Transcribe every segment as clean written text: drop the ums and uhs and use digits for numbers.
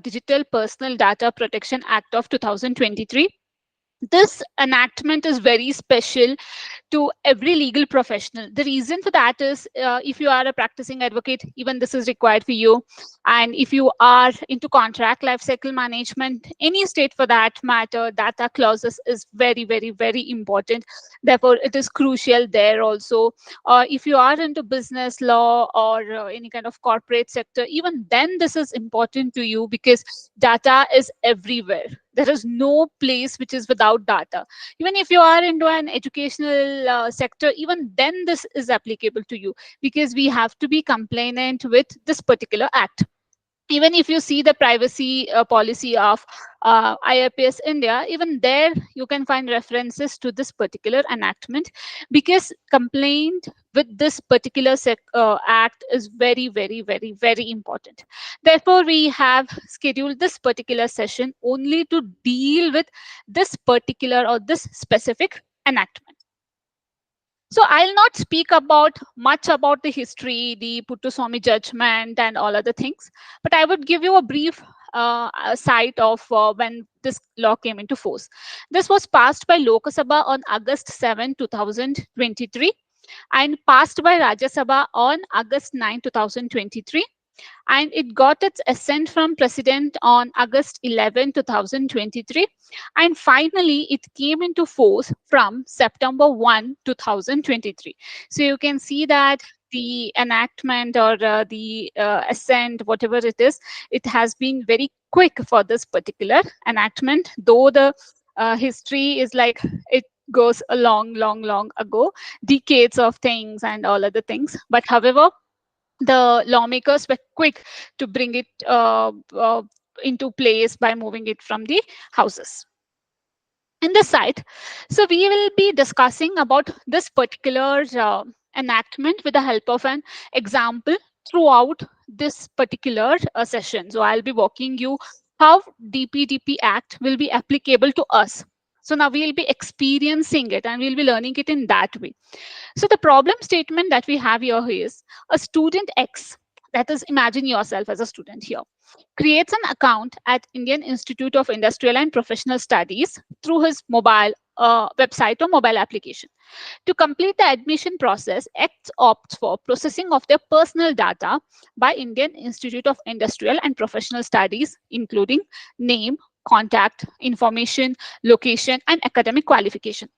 Digital Personal Data Protection Act of 2023. This enactment is very special to every legal professional. The reason for that is, if you are a practicing advocate, even this is required for you. And if you are into contract lifecycle management, any state for that matter, data clauses is very, very, very important. Therefore, it is crucial there also. If you are into business law or any kind of corporate sector, even then this is important to you, because data is everywhere. There is no place which is without data. Even if you are into an educational sector, even then this is applicable to you, because we have to be compliant with this particular act. Even if you see the privacy policy of IFPS India, even there you can find references to this particular enactment, because complaint with this particular act is very, very, very, very important. Therefore, we have scheduled this particular session only to deal with this particular or this specific enactment. So I'll not speak about much about the history, the Puttaswamy judgment and all other things, but I would give you a brief sight of when this law came into force. This was passed by Lok Sabha on August 7, 2023, and passed by Rajya Sabha on August 9, 2023. And it got its assent from President on August 11, 2023. And finally, it came into force from September 1, 2023. So you can see that the enactment or the assent, whatever it is, it has been very quick for this particular enactment, though the history is like it goes a long, long, long ago, decades of things and all other things. But however, the lawmakers were quick to bring it into place by moving it from the houses. In this site, so we will be discussing about this particular enactment with the help of an example throughout this particular session. So I'll be walking you how DPDP Act will be applicable to us. So now we'll be experiencing it and we'll be learning it in that way. So the problem statement that we have here is a student X, that is, imagine yourself as a student here, creates an account at Indian Institute of Industrial and Professional Studies through his mobile website or mobile application. To complete the admission process, X opts for processing of their personal data by Indian Institute of Industrial and Professional Studies, including name, contact information, location, and academic qualification.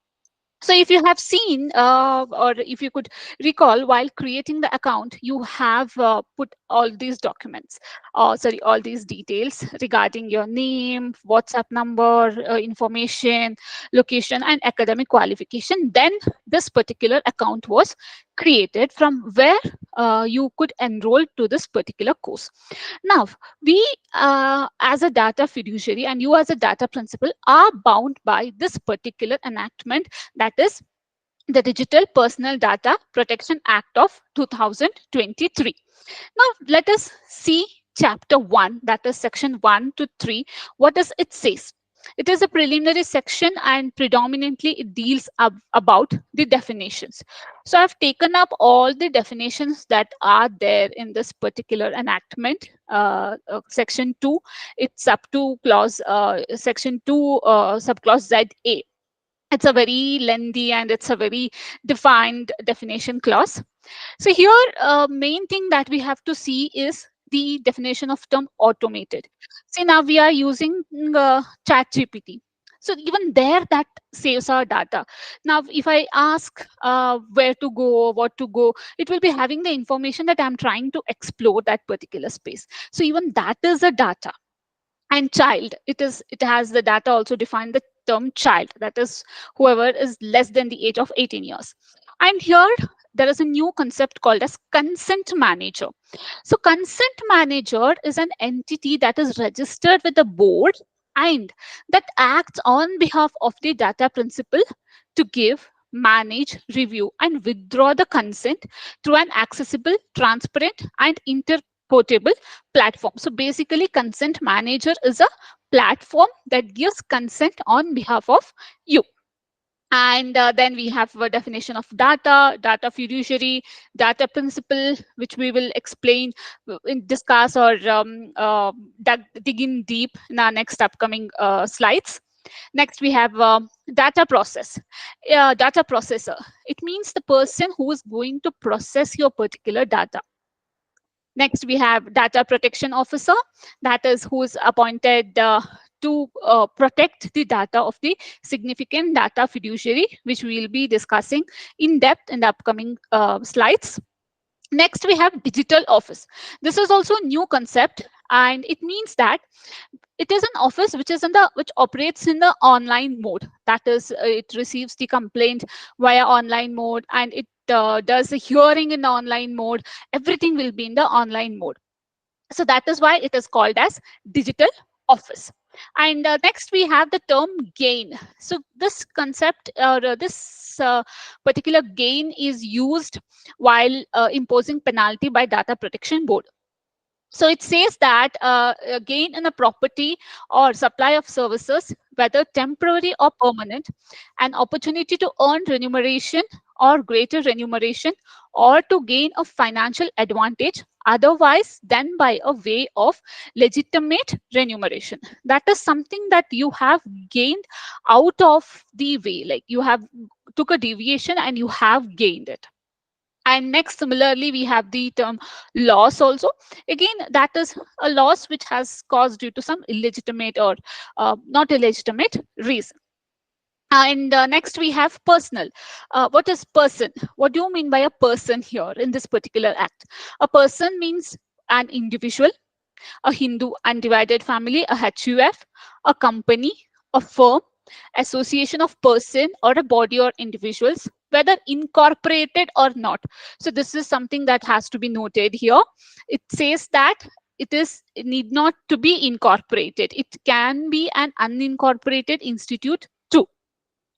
So if you have seen, or if you could recall, while creating the account, you have put all these documents, all these details regarding your name, WhatsApp number, information, location, and academic qualification. Then this particular account was created from where you could enroll to this particular course. Now, we as a data fiduciary and you as a data principal are bound by this particular enactment, that is the Digital Personal Data Protection Act of 2023. Now, let us see chapter 1, that is section 1 to 3. What does it say? It is a preliminary section and predominantly it deals about the definitions. So I've taken up all the definitions that are there in this particular enactment. Section 2, it's up to clause section 2 subclause ZA. It's a very lengthy and it's a very defined definition clause. So here, main thing that we have to see is the definition of term automated. See, now we are using chat GPT. So even there, that saves our data. Now, if I ask where to go, what to go, it will be having the information that I'm trying to explore that particular space. So even that is a data. And child, it has the data also defined the term child, that is whoever is less than the age of 18 years. And here there is a new concept called as consent manager. So consent manager is an entity that is registered with the board and that acts on behalf of the data principal to give, manage, review, and withdraw the consent through an accessible, transparent, and interpretable platform. So basically, consent manager is a platform that gives consent on behalf of you. And then we have a definition of data fiduciary, data principle, which we will explain, discuss, or dig in deep in our next upcoming slides. Next, we have data process, data processor. It means the person who is going to process your particular data. Next, we have data protection officer, that is who is appointed to protect the data of the significant data fiduciary, which we will be discussing in depth in the upcoming slides. Next, we have digital office. This is also a new concept, and it means that it is an office which is in the which operates in the online mode. That is, it receives the complaint via online mode, and it does the hearing in the online mode. Everything will be in the online mode. So that is why it is called as digital office. And next we have the term gain. So this concept, or this particular gain is used while imposing penalty by data protection board. So it says that a gain in a property or supply of services, whether temporary or permanent, an opportunity to earn remuneration or greater remuneration, or to gain a financial advantage otherwise than by a way of legitimate remuneration. That is something that you have gained out of the way, like you have took a deviation and you have gained it. And next, similarly, we have the term loss also. Again, that is a loss which has caused due to some illegitimate or not illegitimate reason. And next we have personal. What is person? What do you mean by a person here in this particular act? A person means an individual, a Hindu undivided family, a HUF, a company, a firm, association of person, or a body or individuals, whether incorporated or not. So this is something that has to be noted here. It says that it need not to be incorporated. It can be an unincorporated institute too.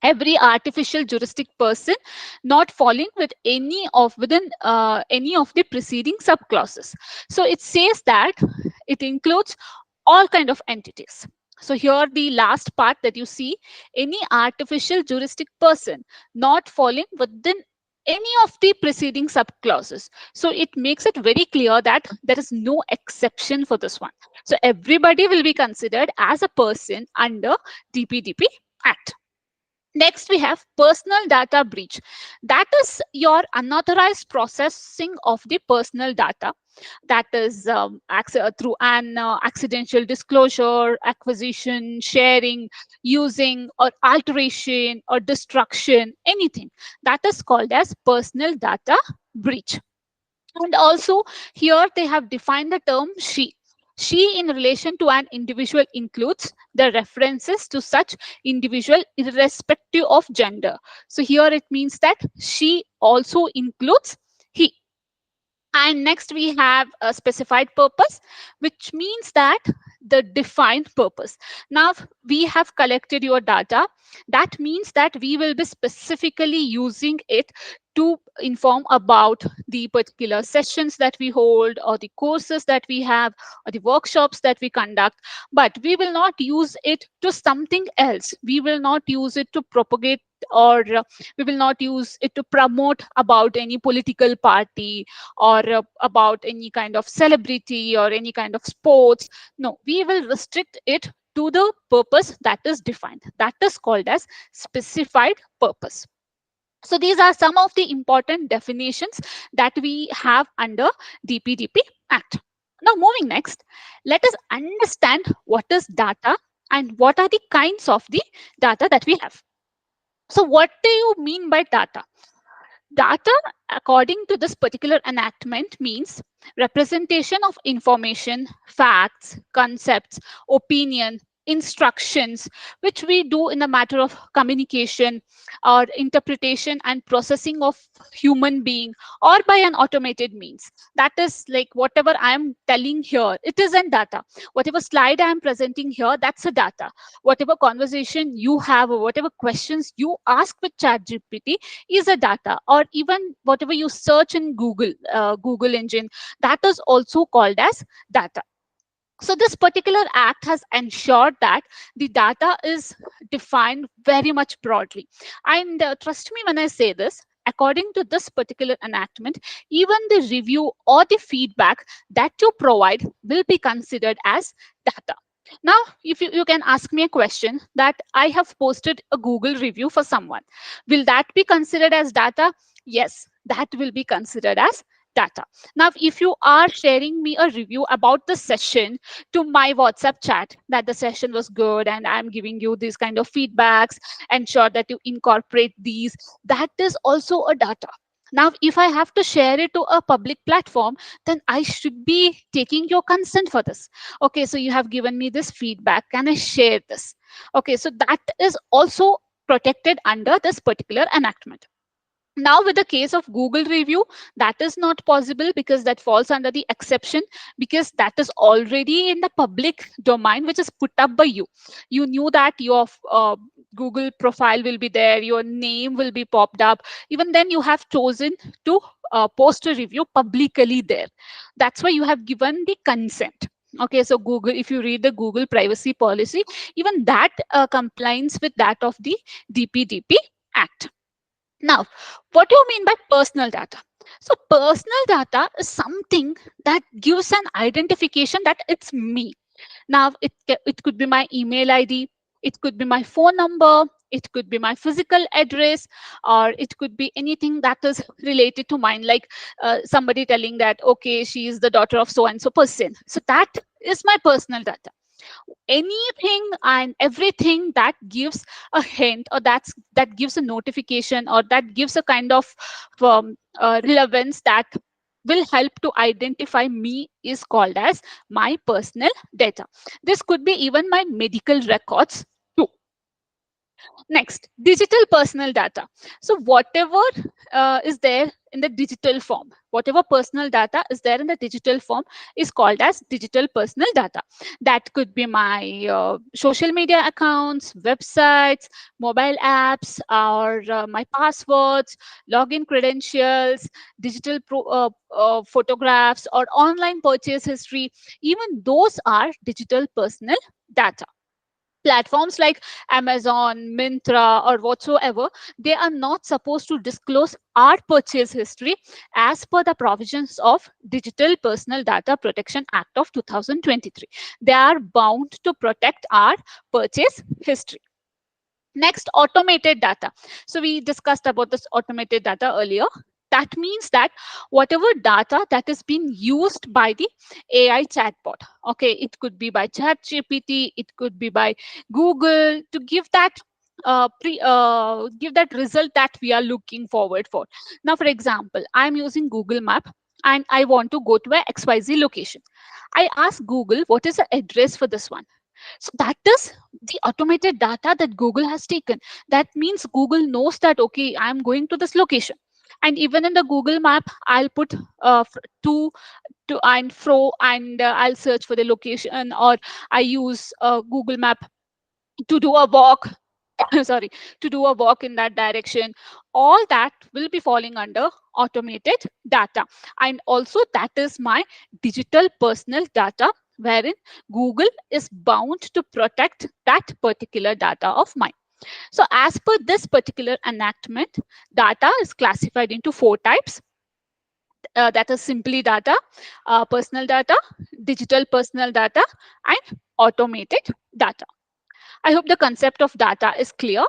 Every artificial juristic person not falling with any of within any of the preceding subclauses. So it says that it includes all kind of entities. So here the last part that you see, any artificial juristic person not falling within any of the preceding subclauses. So it makes it very clear that there is no exception for this one. So everybody will be considered as a person under DPDP Act. Next, we have personal data breach. That is your unauthorized processing of the personal data. That is through an accidental disclosure, acquisition, sharing, using, or alteration, or destruction, anything. That is called as personal data breach. And also here they have defined the term she. She in relation to an individual includes the references to such individual irrespective of gender. So here it means that she also includes he. And next we have a specified purpose, which means that the defined purpose. Now we have collected your data. That means that we will be specifically using it to inform about the particular sessions that we hold, or the courses that we have, or the workshops that we conduct. But we will not use it to something else. We will not use it to propagate, or we will not use it to promote about any political party, or about any kind of celebrity or any kind of sports. No, we will restrict it to the purpose that is defined. That is called as specified purpose. So these are some of the important definitions that we have under DPDP Act. Now moving next, let us understand what is data and what are the kinds of the data that we have. So what do you mean by data? Data, according to this particular enactment, means representation of information, facts, concepts, opinion, instructions, which we do in the matter of communication or interpretation and processing of human being, or by an automated means. That is like whatever I am telling here, it is in data. Whatever slide I am presenting here, that's a data. Whatever conversation you have, or whatever questions you ask with ChatGPT is a data. Or even whatever you search in Google engine, that is also called as data. So this particular act has ensured that the data is defined very much broadly. And trust me when I say this, according to this particular enactment, even the review or the feedback that you provide will be considered as data. Now, if you can ask me a question that I have posted a Google review for someone, will that be considered as data? Yes, that will be considered as data. Now, if you are sharing me a review about the session to my WhatsApp chat that the session was good and I'm giving you these kind of feedbacks, ensure that you incorporate these, that is also a data. Now, if I have to share it to a public platform, then I should be taking your consent for this. Okay, so you have given me this feedback. Can I share this? Okay, so that is also protected under this particular enactment. Now, with the case of Google review, that is not possible because that falls under the exception, because that is already in the public domain, which is put up by you. You knew that your Google profile will be there, your name will be popped up. Even then, you have chosen to post a review publicly there. That's why you have given the consent. Okay, so Google, if you read the Google privacy policy, even that complies with that of the DPDP Act. Now, what do you mean by personal data? So, personal data is something that gives an identification that it's me. Now, it could be my email ID, it could be my phone number, it could be my physical address, or it could be anything that is related to mine, like somebody telling that, okay, she is the daughter of so and so person. So, that is my personal data. Anything and everything that gives a hint, or that gives a notification, or that gives a kind of relevance that will help to identify me is called as my personal data. This could be even my medical records too. Next, digital personal data. So whatever is there in the digital form, whatever personal data is there in the digital form is called as digital personal data. That could be my social media accounts, websites, mobile apps, or my passwords, login credentials, digital photographs, or online purchase history. Even those are digital personal data. Platforms like Amazon, Myntra, or whatsoever, they are not supposed to disclose our purchase history as per the provisions of Digital Personal Data Protection Act of 2023. They are bound to protect our purchase history. Next, automated data. So we discussed about this automated data earlier. That means that whatever data that is being used by the AI chatbot, okay, it could be by ChatGPT, it could be by Google to give that give that result that we are looking forward for. Now, for example, I'm using Google Map and I want to go to a XYZ location. I ask Google, what is the address for this one? So that is the automated data that Google has taken. That means Google knows that, okay, I'm going to this location. And even in the Google map, I'll put to and fro, and I'll search for the location, or I use Google map to do a walk. Sorry, to do a walk in that direction. All that will be falling under automated data. And also that is my digital personal data, wherein Google is bound to protect that particular data of mine. So as per this particular enactment, data is classified into four types. That is simply data, personal data, digital personal data, and automated data. I hope the concept of data is clear.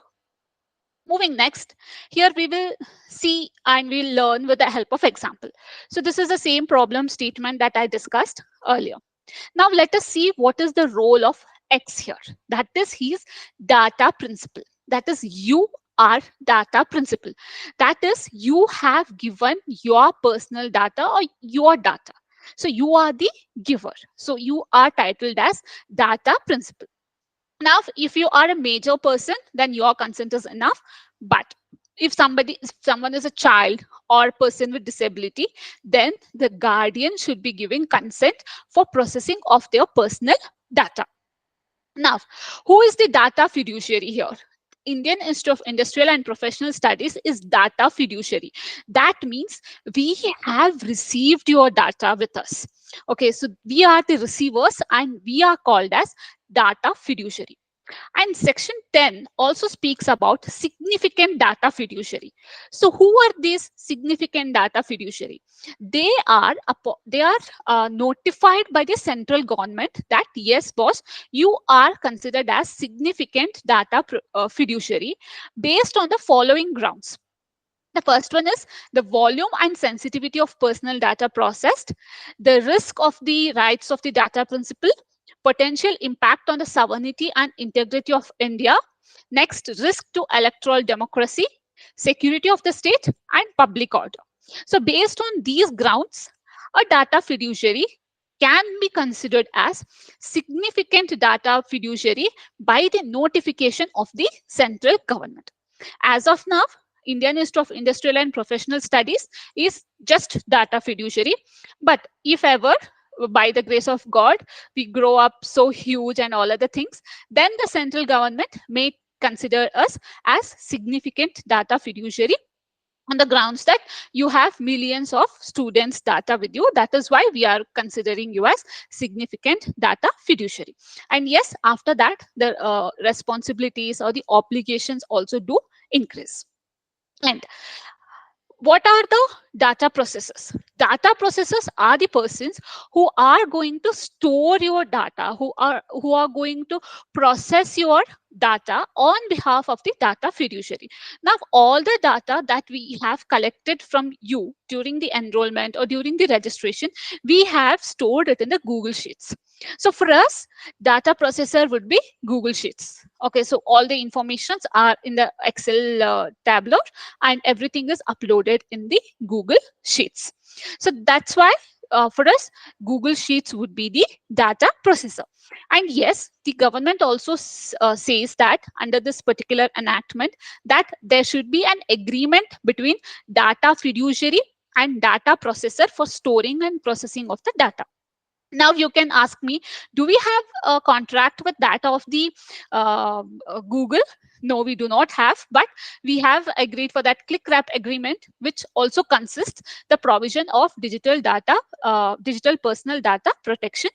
Moving next, here we will see and we'll learn with the help of example. So this is the same problem statement that I discussed earlier. Now let us see what is the role of X here. That is his data principle. That is you are data principle. That is you have given your personal data or your data. So you are the giver. So you are titled as data principle. Now, if you are a major person, then your consent is enough. But if someone is a child or person with disability, then the guardian should be giving consent for processing of their personal data. Now, who is the data fiduciary here? Indian Institute of Industrial and Professional Studies is data fiduciary. That means we have received your data with us. Okay, so we are the receivers and we are called as data fiduciary. And section 10 also speaks about significant data fiduciary. So who are these significant data fiduciary? They are notified by the central government that yes, boss, you are considered as significant data fiduciary based on the following grounds. The first one is the volume and sensitivity of personal data processed, the risk of the rights of the data principle, potential impact on the sovereignty and integrity of India, next, risk to electoral democracy, security of the state, and public order. So, based on these grounds, a data fiduciary can be considered as significant data fiduciary by the notification of the central government. As of now, Indian Institute of Industrial and Professional Studies is just data fiduciary. But if ever, by the grace of God, we grow up so huge and all other things, then the central government may consider us as significant data fiduciary on the grounds that you have millions of students data with you. That is why we are considering you as significant data fiduciary. And yes, after that, the responsibilities or the obligations also do increase. And what are the data processors? Data processors are the persons who are going to store your data, who are going to process your data on behalf of the data fiduciary. Now, all the data that we have collected from you during the enrollment or during the registration, we have stored it in the Google Sheets. So for us, data processor would be Google Sheets. Okay, so all the informations are in the Excel tabular and everything is uploaded in the Google Sheets. So that's why for us, Google Sheets would be the data processor. And yes, the government also says that under this particular enactment that there should be an agreement between data fiduciary and data processor for storing and processing of the data. Now you can ask me, do we have a contract with that of the Google? No, we do not have, but we have agreed for that click wrap agreement, which also consists the provision of digital personal data protection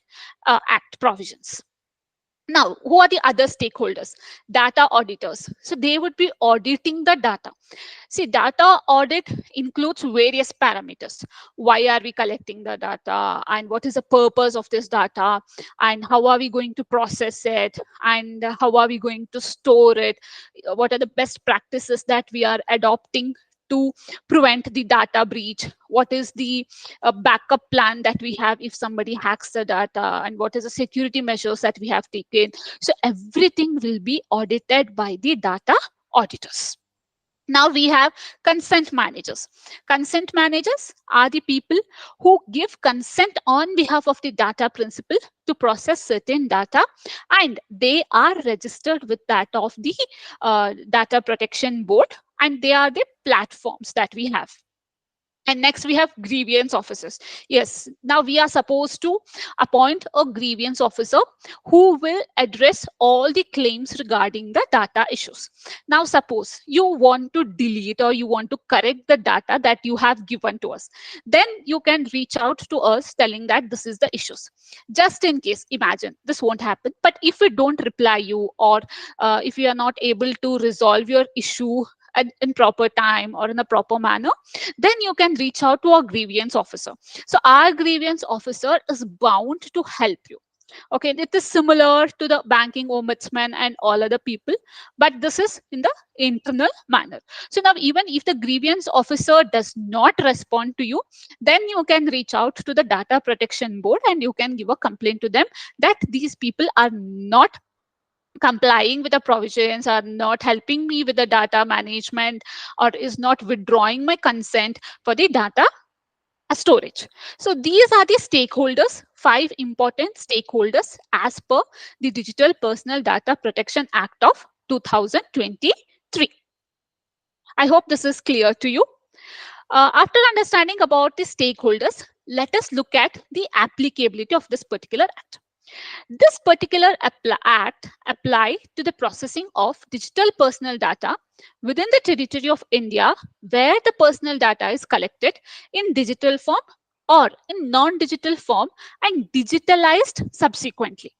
act provisions. Now, who are the other stakeholders? Data auditors. So they would be auditing the data. See, data audit includes various parameters. Why are we collecting the data? And what is the purpose of this data? And how are we going to process it? And how are we going to store it? What are the best practices that we are adopting to prevent the data breach? What is the backup plan that we have if somebody hacks the data? And what is the security measures that we have taken? So everything will be audited by the data auditors. Now we have consent managers. Consent managers are the people who give consent on behalf of the data principal to process certain data, and they are registered with that of the data protection board, and they are the platforms that we have. And next we have grievance officers. Yes, now we are supposed to appoint a grievance officer who will address all the claims regarding the data issues. Now suppose you want to delete or you want to correct the data that you have given to us, then you can reach out to us telling that this is the issues. Just in case, imagine this won't happen, but if we don't reply you, or if you are not able to resolve your issue in proper time or in a proper manner, then you can reach out to our grievance officer. So our grievance officer is bound to help you. Okay, it is similar to the banking ombudsman and all other people, but this is in the internal manner. So now even if the grievance officer does not respond to you, then you can reach out to the data protection board and you can give a complaint to them that these people are not complying with the provisions, are not helping me with the data management, or is not withdrawing my consent for the data storage. So these are the stakeholders, 5 important stakeholders as per the Digital Personal Data Protection Act of 2023. I hope this is clear to you. After understanding about the stakeholders, let us look at the applicability of this particular act. This particular act apply to the processing of digital personal data within the territory of India where the personal data is collected in digital form or in non-digital form and digitalized subsequently.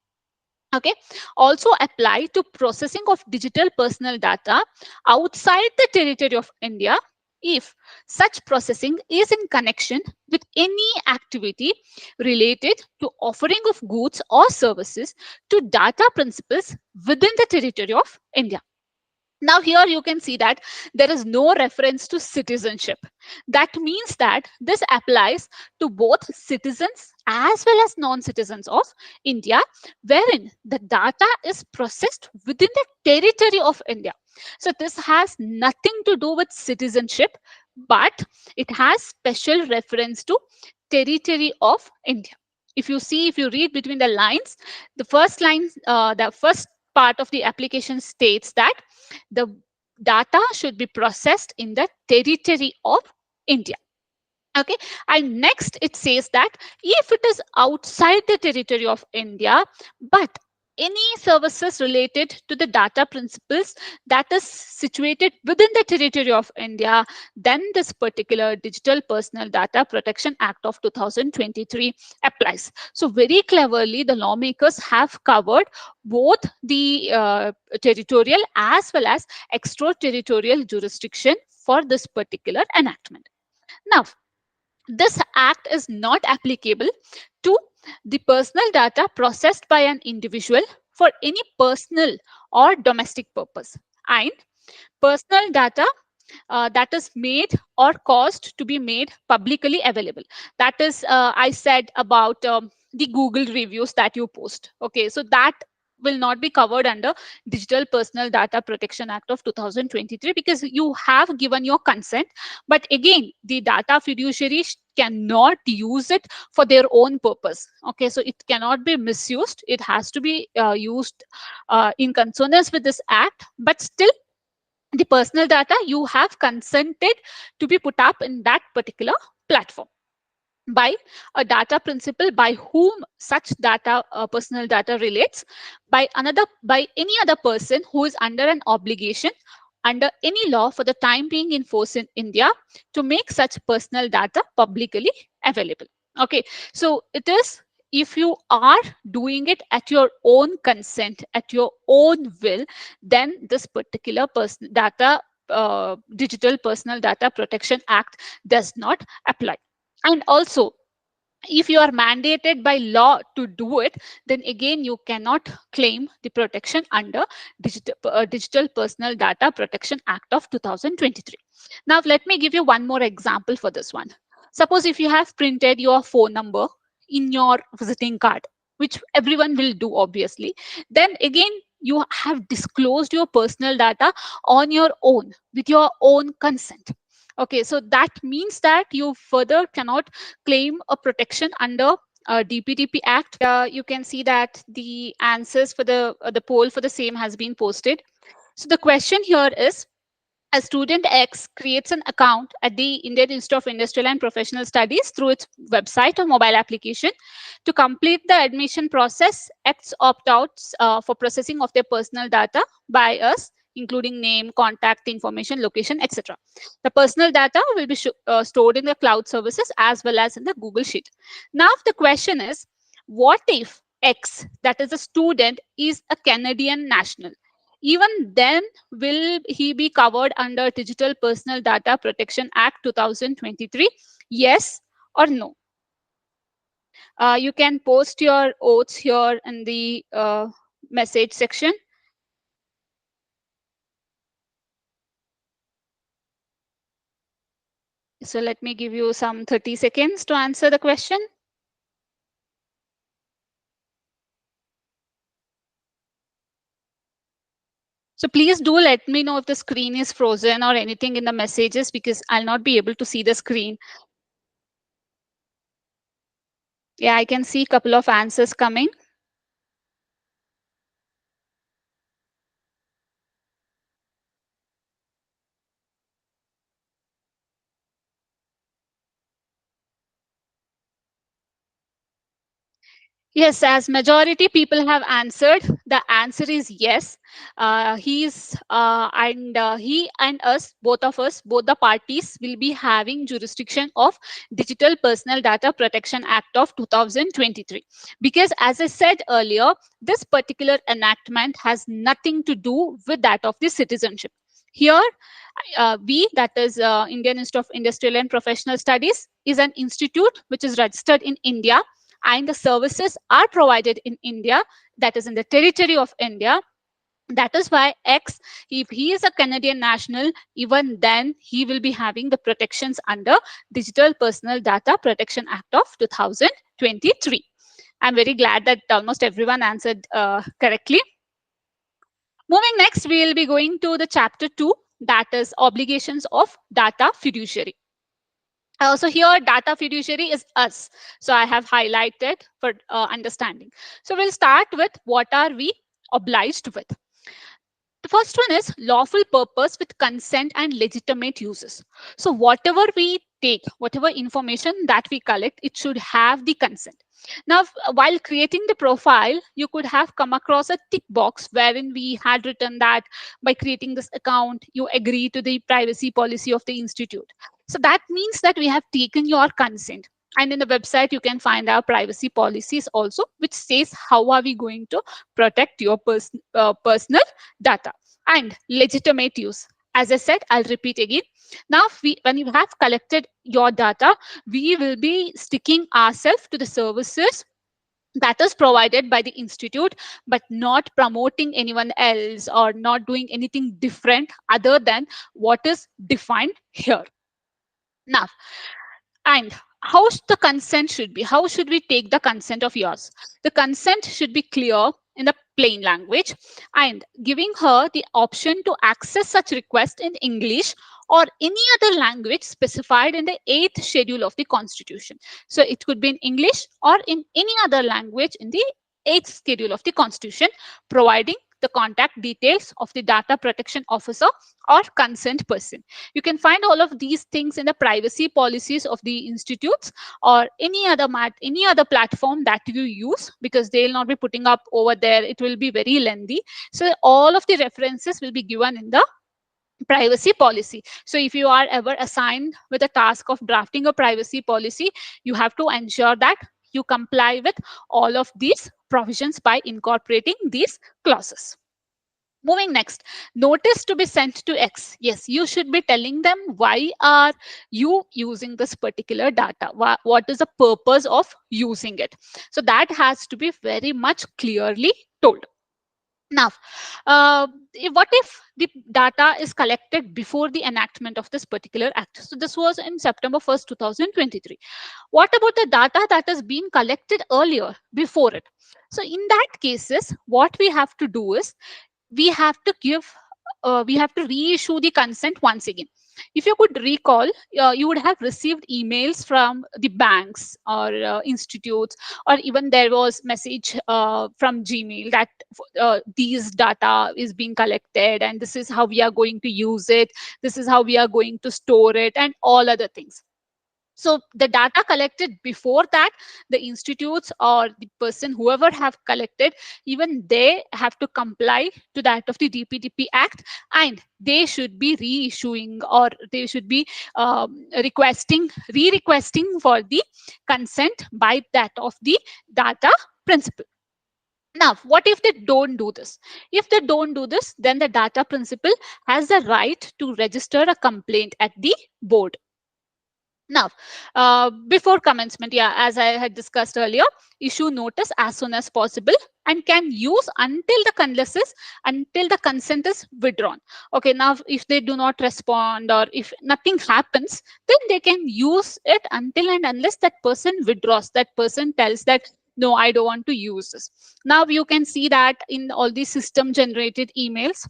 Okay, also apply to processing of digital personal data outside the territory of India if such processing is in connection with any activity related to offering of goods or services to data principals within the territory of India. Now here you can see that there is no reference to citizenship. That means that this applies to both citizens as well as non-citizens of India, wherein the data is processed within the territory of India. So this has nothing to do with citizenship, but it has special reference to territory of India. If you see, if you read between the lines, the first part of the application states that the data should be processed in the territory of India. Okay, and next it says that if it is outside the territory of India, but any services related to the data principles that is situated within the territory of India, then this particular Digital Personal Data Protection Act of 2023 applies. So very cleverly, the lawmakers have covered both the territorial as well as extraterritorial jurisdiction for this particular enactment. Now, this act is not applicable to the personal data processed by an individual for any personal or domestic purpose, and personal data that is made or caused to be made publicly available. That is, I said about the Google reviews that you post. Okay, so that will not be covered under Digital Personal Data Protection Act of 2023 because you have given your consent. But again, the data fiduciary cannot use it for their own purpose. Okay, so it cannot be misused. It has to be used in consonance with this act, but still the personal data you have consented to be put up in that particular platform by a data principal by whom such data personal data relates, by any other person who is under an obligation under any law for the time being in force in India to make such personal data publicly available. Okay, so it is, if you are doing it at your own consent, at your own will, then this particular person data Digital Personal Data Protection Act does not apply. And also, if you are mandated by law to do it, then again you cannot claim the protection under Digital Personal Data Protection Act of 2023. Now let me give you one more example for this one. Suppose if you have printed your phone number in your visiting card, which everyone will do obviously, then again you have disclosed your personal data on your own with your own consent. Okay, so that means that you further cannot claim a protection under DPDP Act. You can see that the answers for the poll for the same has been posted. So the question here is, a student X creates an account at the Indian Institute of Industrial and Professional Studies through its website or mobile application. To complete the admission process, X opt-outs for processing of their personal data by us, including name, contact information, location, etc. The personal data will be stored in the cloud services as well as in the Google Sheet. Now the question is, what if X, that is a student, is a Canadian national? Even then, will he be covered under Digital Personal Data Protection Act 2023? Yes or no? You can post your oaths here in the message section. So let me give you some 30 seconds to answer the question. So please do let me know if the screen is frozen or anything in the messages, because I'll not be able to see the screen. Yeah, I can see a couple of answers coming. Yes, as majority people have answered, the answer is yes. He and us, both of us, both the parties will be having jurisdiction of Digital Personal Data Protection Act of 2023. Because as I said earlier, this particular enactment has nothing to do with that of the citizenship. Here, we, that is Indian Institute of Industrial and Professional Studies, is an institute which is registered in India, and the services are provided in India, that is in the territory of India. That is why X, if he is a Canadian national, even then he will be having the protections under Digital Personal Data Protection Act of 2023. I'm very glad that almost everyone answered correctly. Moving next, we will be going to the chapter 2, that is obligations of data fiduciary. So here data fiduciary is us. So I have highlighted for understanding. So we'll start with what are we obliged with. The first one is lawful purpose with consent and legitimate uses. So whatever we take, whatever information that we collect, it should have the consent. Now, while creating the profile, you could have come across a tick box wherein we had written that by creating this account, you agree to the privacy policy of the institute. So that means that we have taken your consent. And in the website, you can find our privacy policies also, which says how are we going to protect your personal data and legitimate use. As I said, I'll repeat again. Now, when you have collected your data, we will be sticking ourselves to the services that is provided by the institute, but not promoting anyone else or not doing anything different other than what is defined here. Now, and the consent should be, how should we take the consent of yours? The consent should be clear in the plain language, and giving her the option to access such request in English or any other language specified in the 8th schedule of the constitution. So it could be in English or in any other language in the 8th schedule of the constitution, providing the contact details of the data protection officer or consent person. You can find all of these things in the privacy policies of the institutes or any other platform that you use, because they'll not be putting up over there. It will be very lengthy. So all of the references will be given in the privacy policy. So if you are ever assigned with a task of drafting a privacy policy, you have to ensure that you comply with all of these provisions by incorporating these clauses. Moving next, notice to be sent to X. Yes, you should be telling them why are you using this particular data? What is the purpose of using it? So that has to be very much clearly told. Now, what if the data is collected before the enactment of this particular act? So this was in September 1st, 2023. What about the data that has been collected earlier, before it? So in that cases, what we have to do is we have to reissue the consent once again. If you could recall, you would have received emails from the banks or institutes, or even there was message from Gmail that these data is being collected and this is how we are going to use it, this is how we are going to store it, and all other things. So the data collected before that, the institutes or the person whoever have collected, even they have to comply to that of the DPDP Act, and they should be reissuing, or they should be re-requesting for the consent by that of the data principal. Now, what if they don't do this? If they don't do this, then the data principal has the right to register a complaint at the board. Now, before commencement, yeah, as I had discussed earlier, issue notice as soon as possible and can use until the consent is withdrawn. Okay, now if they do not respond or if nothing happens, then they can use it until and unless that person withdraws. That person tells that no, I don't want to use this. Now you can see that in all these system generated emails,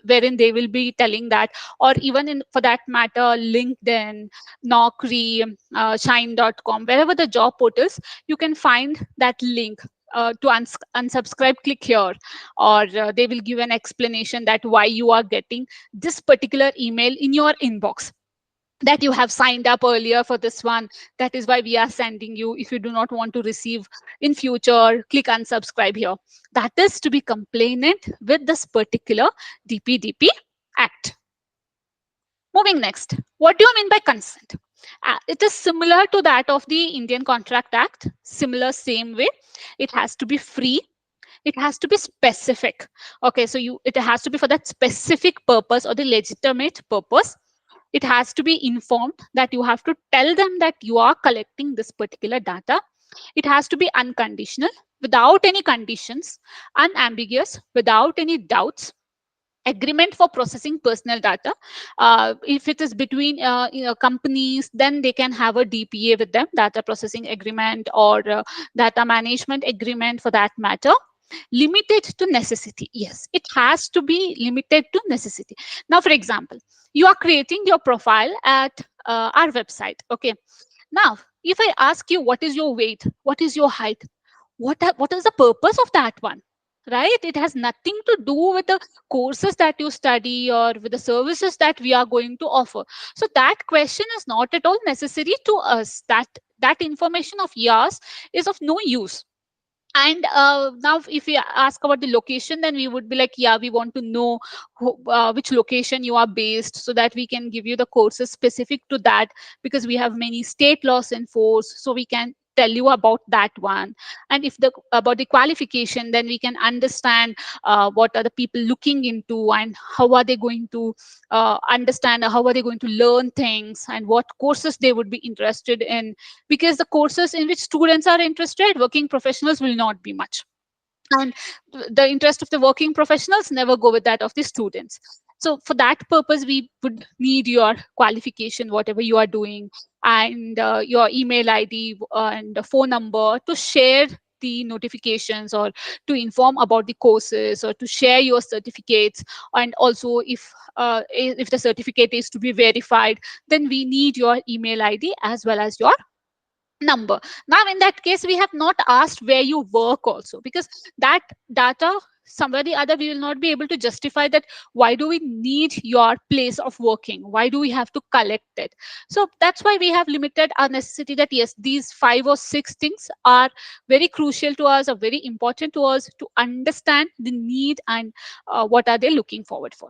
wherein they will be telling that, or even in for that matter, LinkedIn, Naukri, Shine.com, wherever the job portals, you can find that link to unsubscribe, click here, or they will give an explanation that why you are getting this particular email in your inbox. that you have signed up earlier for this one. That is why we are sending you. If you do not want to receive in future, click unsubscribe here. That is to be complainant with this particular DPDP Act. Moving next, what do you mean by consent? It is similar to that of the Indian Contract Act, similar, same way. It has to be free. It has to be specific. Okay, so it has to be for that specific purpose or the legitimate purpose. It has to be informed, that you have to tell them that you are collecting this particular data. It has to be unconditional, without any conditions, unambiguous, without any doubts. Agreement for processing personal data. If it is between companies, then they can have a DPA with them, data processing agreement, or data management agreement for that matter. Limited to necessity. Yes, it has to be limited to necessity. Now, for example, you are creating your profile at our website. Okay. Now, if I ask you what is your weight, what is your height, what is the purpose of that one? Right? It has nothing to do with the courses that you study or with the services that we are going to offer. So that question is not at all necessary to us. That information of yours is of no use. And now if we ask about the location, then we would be like, yeah, we want to know which location you are based, so that we can give you the courses specific to that, because we have many state laws in force, so we can tell you about that one. And if the about the qualification, then we can understand what are the people looking into, and how are they going to understand, how are they going to learn things, and what courses they would be interested in. Because the courses in which students are interested, working professionals will not be much. And the interest of the working professionals never go with that of the students. So for that purpose, we would need your qualification, whatever you are doing, and your email ID and the phone number to share the notifications, or to inform about the courses, or to share your certificates. And also, if the certificate is to be verified, then we need your email ID as well as your number. Now, in that case, we have not asked where you work also, because that data, somewhere or the other, we will not be able to justify that. Why do we need your place of working? Why do we have to collect it? So that's why we have limited our necessity, that yes, these 5 or 6 things are very crucial to us, are very important to us to understand the need, and what are they looking forward for,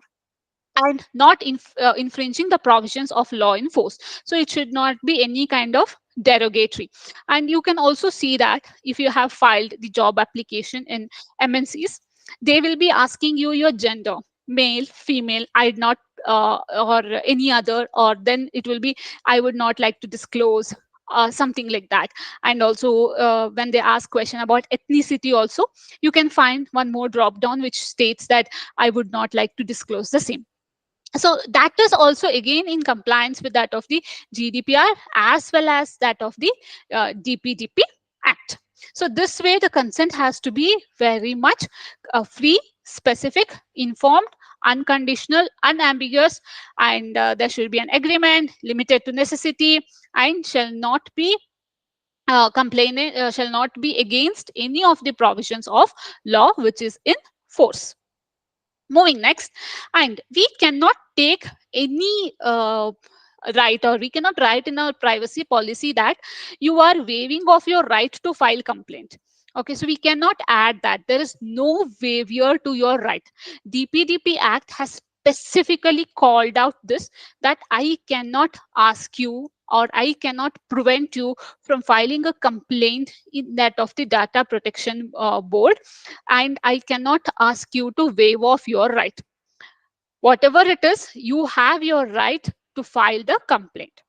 and not infringing the provisions of law in force. So it should not be any kind of derogatory. And you can also see that if you have filed the job application in MNCs, they will be asking you your gender, male, female, I'd not, or any other, or then it will be, I would not like to disclose, something like that. And also, when they ask question about ethnicity also, you can find one more drop down which states that I would not like to disclose the same. So that is also again in compliance with that of the GDPR, as well as that of the DPDP Act. So this way, the consent has to be very much free, specific, informed, unconditional, unambiguous, and there should be an agreement limited to necessity, and shall not be shall not be against any of the provisions of law which is in force. Moving next, and we cannot take any right, or we cannot write in our privacy policy that you are waiving of your right to file complaint. Okay, so we cannot add that. There is no waiver to your right. DPDP Act has specifically called out this, that I cannot ask you, or I cannot prevent you from filing a complaint in that of the data protection board, and I cannot ask you to waive off your right. Whatever it is, you have your right to file the complaint.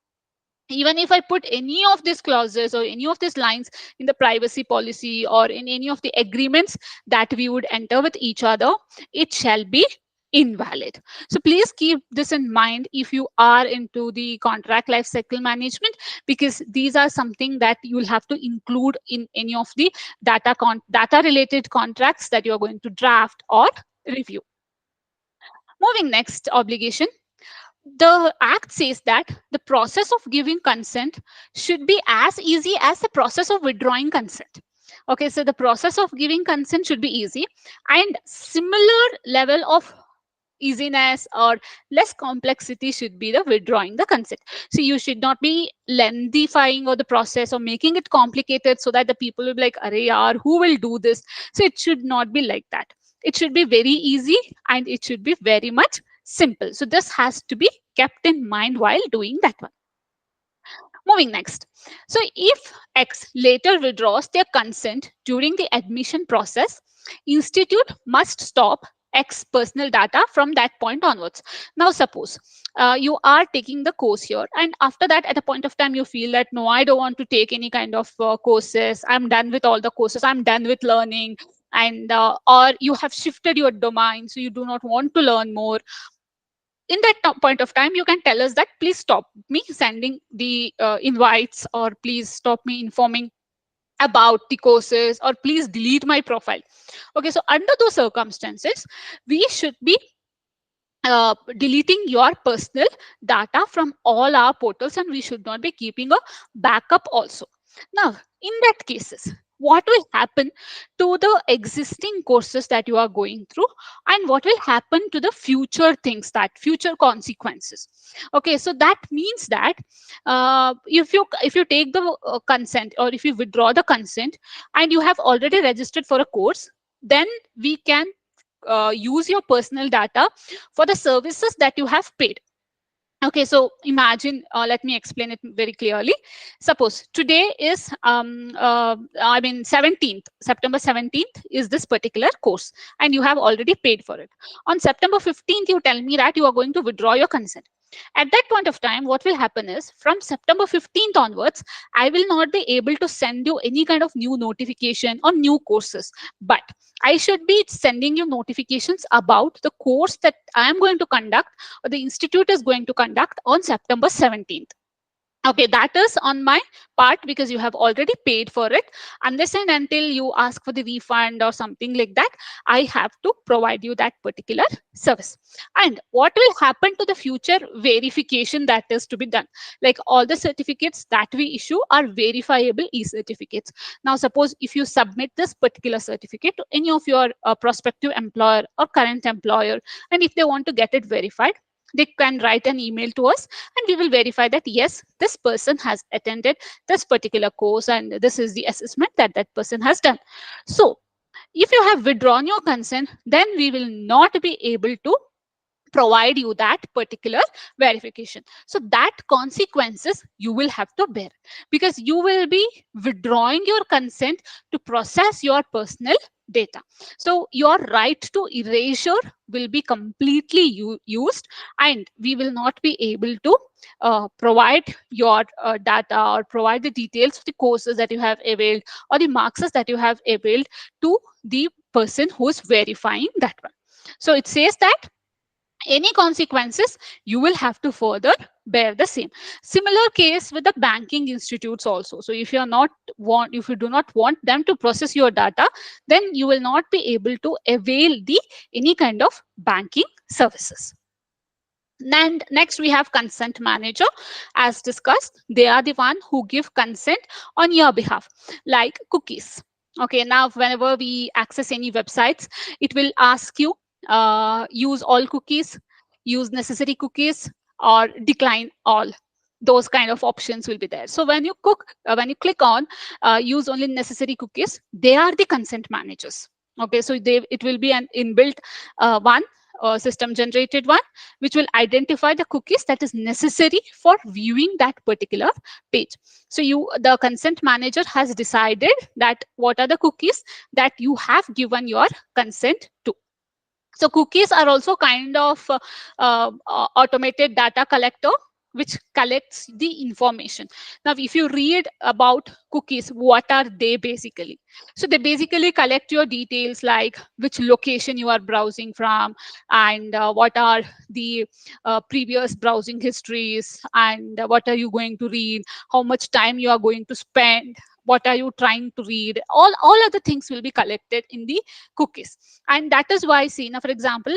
Even if I put any of these clauses or any of these lines in the privacy policy, or in any of the agreements that we would enter with each other, it shall be invalid. So please keep this in mind if you are into the contract life cycle management, because these are something that you will have to include in any of the data related contracts that you are going to draft or review. Moving next, obligation. The act says that the process of giving consent should be as easy as the process of withdrawing consent. Okay, so the process of giving consent should be easy, and similar level of easiness or less complexity should be the withdrawing the consent. So you should not be lengthifying or the process or making it complicated so that the people will be like, "Arey yaar, who will do this?" So it should not be like that. It should be very easy and it should be very much simple. So this has to be kept in mind while doing that one. Moving next. So if X later withdraws their consent during the admission process, institute must stop X personal data from that point onwards. Now suppose you are taking the course here, and after that at a point of time you feel that no, I don't want to take any kind of courses. I'm done with all the courses. I'm done with learning. And or you have shifted your domain, so you do not want to learn more. In that point of time you can tell us that please stop me sending the invites, or please stop me informing about the courses, or please delete my profile. Okay, so under those circumstances we should be deleting your personal data from all our portals, and we should not be keeping a backup also. Now in that cases, what will happen to the existing courses that you are going through, and what will happen to the future things, that future consequences? Okay, so that means that if you take the consent, or if you withdraw the consent and you have already registered for a course, then we can use your personal data for the services that you have paid. Okay, so imagine, let me explain it very clearly. Suppose today is, I mean, 17th, September 17th is this particular course, and you have already paid for it. On September 15th, you tell me that you are going to withdraw your consent. At that point of time, what will happen is from September 15th onwards, I will not be able to send you any kind of new notification on new courses. But I should be sending you notifications about the course that I am going to conduct, or the institute is going to conduct on September 17th. Okay, that is on my part because you have already paid for it. Unless and until you ask for the refund or something like that, I have to provide you that particular service. And what will happen to the future verification that is to be done? Like all the certificates that we issue are verifiable e-certificates. Now, suppose if you submit this particular certificate to any of your prospective employer or current employer, and if they want to get it verified, they can write an email to us, and we will verify that yes, this person has attended this particular course and this is the assessment that that person has done. So if you have withdrawn your consent, then we will not be able to provide you that particular verification. So that consequences you will have to bear, because you will be withdrawing your consent to process your personal data. So your right to erasure will be completely used, and we will not be able to provide your data or provide the details of the courses that you have availed or the marks that you have availed to the person who is verifying that one. So it says that any consequences you will have to further bear the same. Similar case with the banking institutes also. So if you do not want them to process your data, then you will not be able to avail the any kind of banking services. And next we have consent manager. As discussed, they are the one who give consent on your behalf, like cookies. Okay, now whenever we access any websites, it will ask you use all cookies, use necessary cookies, or decline all. Those kind of options will be there. So when you click on use only necessary cookies, they are the consent managers. Okay, so it will be an inbuilt one, system generated one, which will identify the cookies that is necessary for viewing that particular page. So the consent manager has decided that what are the cookies that you have given your consent to. So cookies are also kind of automated data collector, which collects the information. Now, if you read about cookies, what are they basically? So they basically collect your details, like which location you are browsing from, and what are the previous browsing histories, and what are you going to read, how much time you are going to spend, what are you trying to read. All other things will be collected in the cookies. And that is why, see, now for example,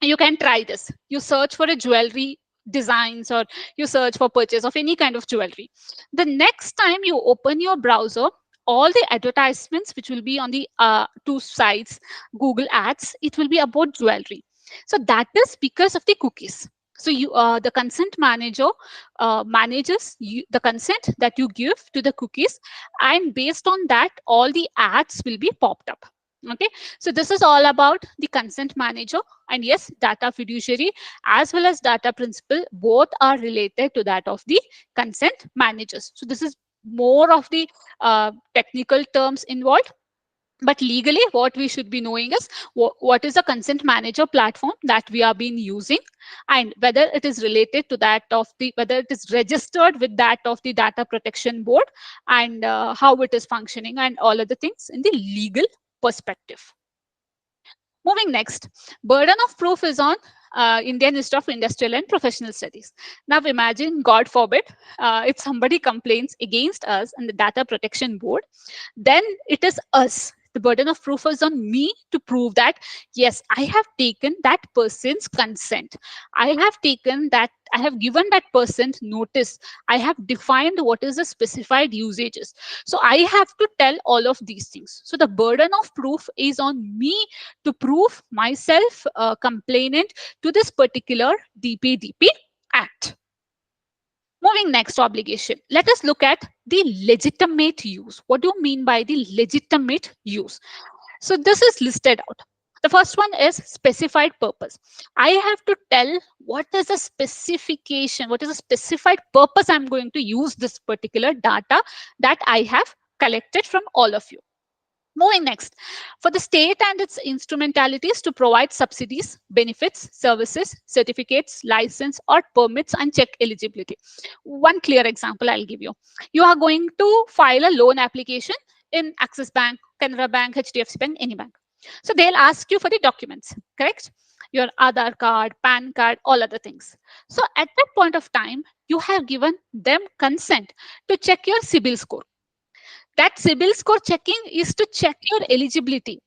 you can try this. You search for a jewelry designs, or you search for purchase of any kind of jewelry. The next time you open your browser, all the advertisements which will be on the two sites, Google ads, it will be about jewelry. So that is because of the cookies. So the consent manager manages the consent that you give to the cookies, and based on that, all the ads will be popped up. Okay, so this is all about the consent manager. And yes, data fiduciary as well as data principal both are related to that of the consent managers. So this is more of the technical terms involved, but legally what we should be knowing is what is a consent manager platform that we are being using, and whether it is related to that of the, whether it is registered with that of the data protection board, and how it is functioning, and all other things in the legal perspective. Moving next, burden of proof is on Indian Institute of Industrial and Professional Studies. Now imagine, God forbid, if somebody complains against us and the data protection board, then it is us. The burden of proof is on me to prove that, yes, I have taken that person's consent. I have taken that, I have given that person notice. I have defined what is the specified usages. So I have to tell all of these things. So the burden of proof is on me to prove myself complainant to this particular DPDP Act. Moving next, obligation. Let us look at the legitimate use. What do you mean by the legitimate use? So this is listed out. The first one is specified purpose. I have to tell what is the specification, what is the specified purpose I'm going to use this particular data that I have collected from all of you. Moving next, for the state and its instrumentalities to provide subsidies, benefits, services, certificates, license, or permits and check eligibility. One clear example I'll give you. You are going to file a loan application in Axis Bank, Canara Bank, HDFC Bank, any bank. So they'll ask you for the documents, correct? Your Aadhaar card, PAN card, all other things. So at that point of time, you have given them consent to check your CIBIL score. That CIBIL score checking is to check your eligibility.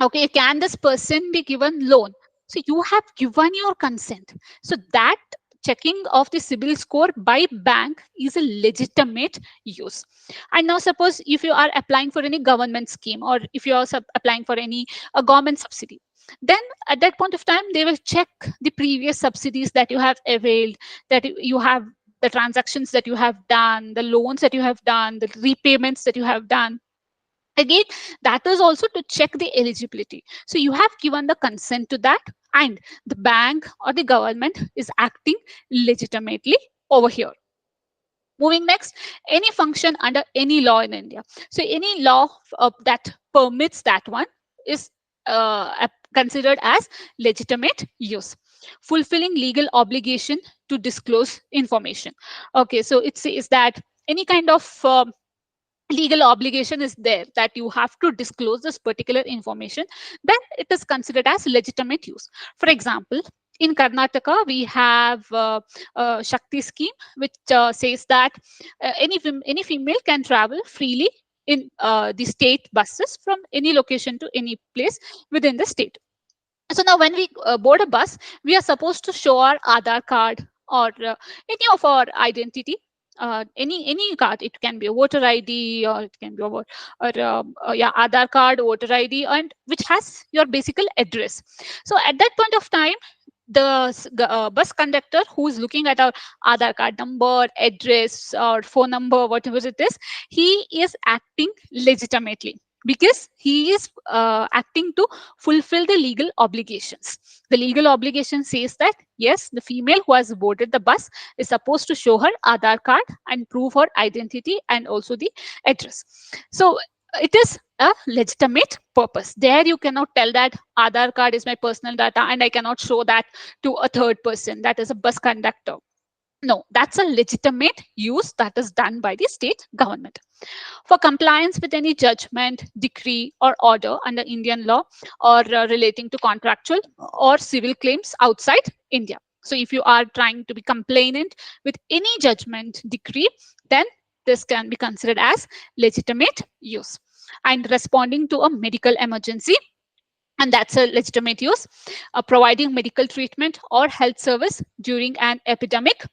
Okay, can this person be given loan? So you have given your consent. So that checking of the CIBIL score by bank is a legitimate use. And now suppose if you are applying for any government scheme, or if you are applying for any government subsidy, then at that point of time they will check the previous subsidies that you have availed, that you have, the transactions that you have done, the loans that you have done, the repayments that you have done. Again, that is also to check the eligibility. So you have given the consent to that, and the bank or the government is acting legitimately over here. Moving next, any function under any law in India. So any law that permits that one is considered as legitimate use. Fulfilling legal obligation to disclose information. Okay, so it says that any kind of legal obligation is there that you have to disclose this particular information, then it is considered as legitimate use. For example, in Karnataka, we have a Shakti scheme, which says that any female can travel freely in the state buses from any location to any place within the state. So now when we board a bus, we are supposed to show our Aadhaar card, or any of our identity, any card. It can be a voter ID, or it can be a yeah, Aadhaar card, voter ID, and which has your basic address. So at that point of time, the bus conductor who is looking at our Aadhaar card number, address, or phone number, whatever it is, he is acting legitimately, because he is acting to fulfill the legal obligations. The legal obligation says that, yes, the female who has boarded the bus is supposed to show her Aadhaar card and prove her identity and also the address. So it is a legitimate purpose. There you cannot tell that Aadhaar card is my personal data and I cannot show that to a third person, that is a bus conductor. No, that's a legitimate use that is done by the state government. For compliance with any judgment, decree, or order under Indian law, or relating to contractual or civil claims outside India. So if you are trying to be complainant with any judgment, decree, then this can be considered as legitimate use. And responding to a medical emergency, and that's a legitimate use. Providing medical treatment or health service during an epidemic,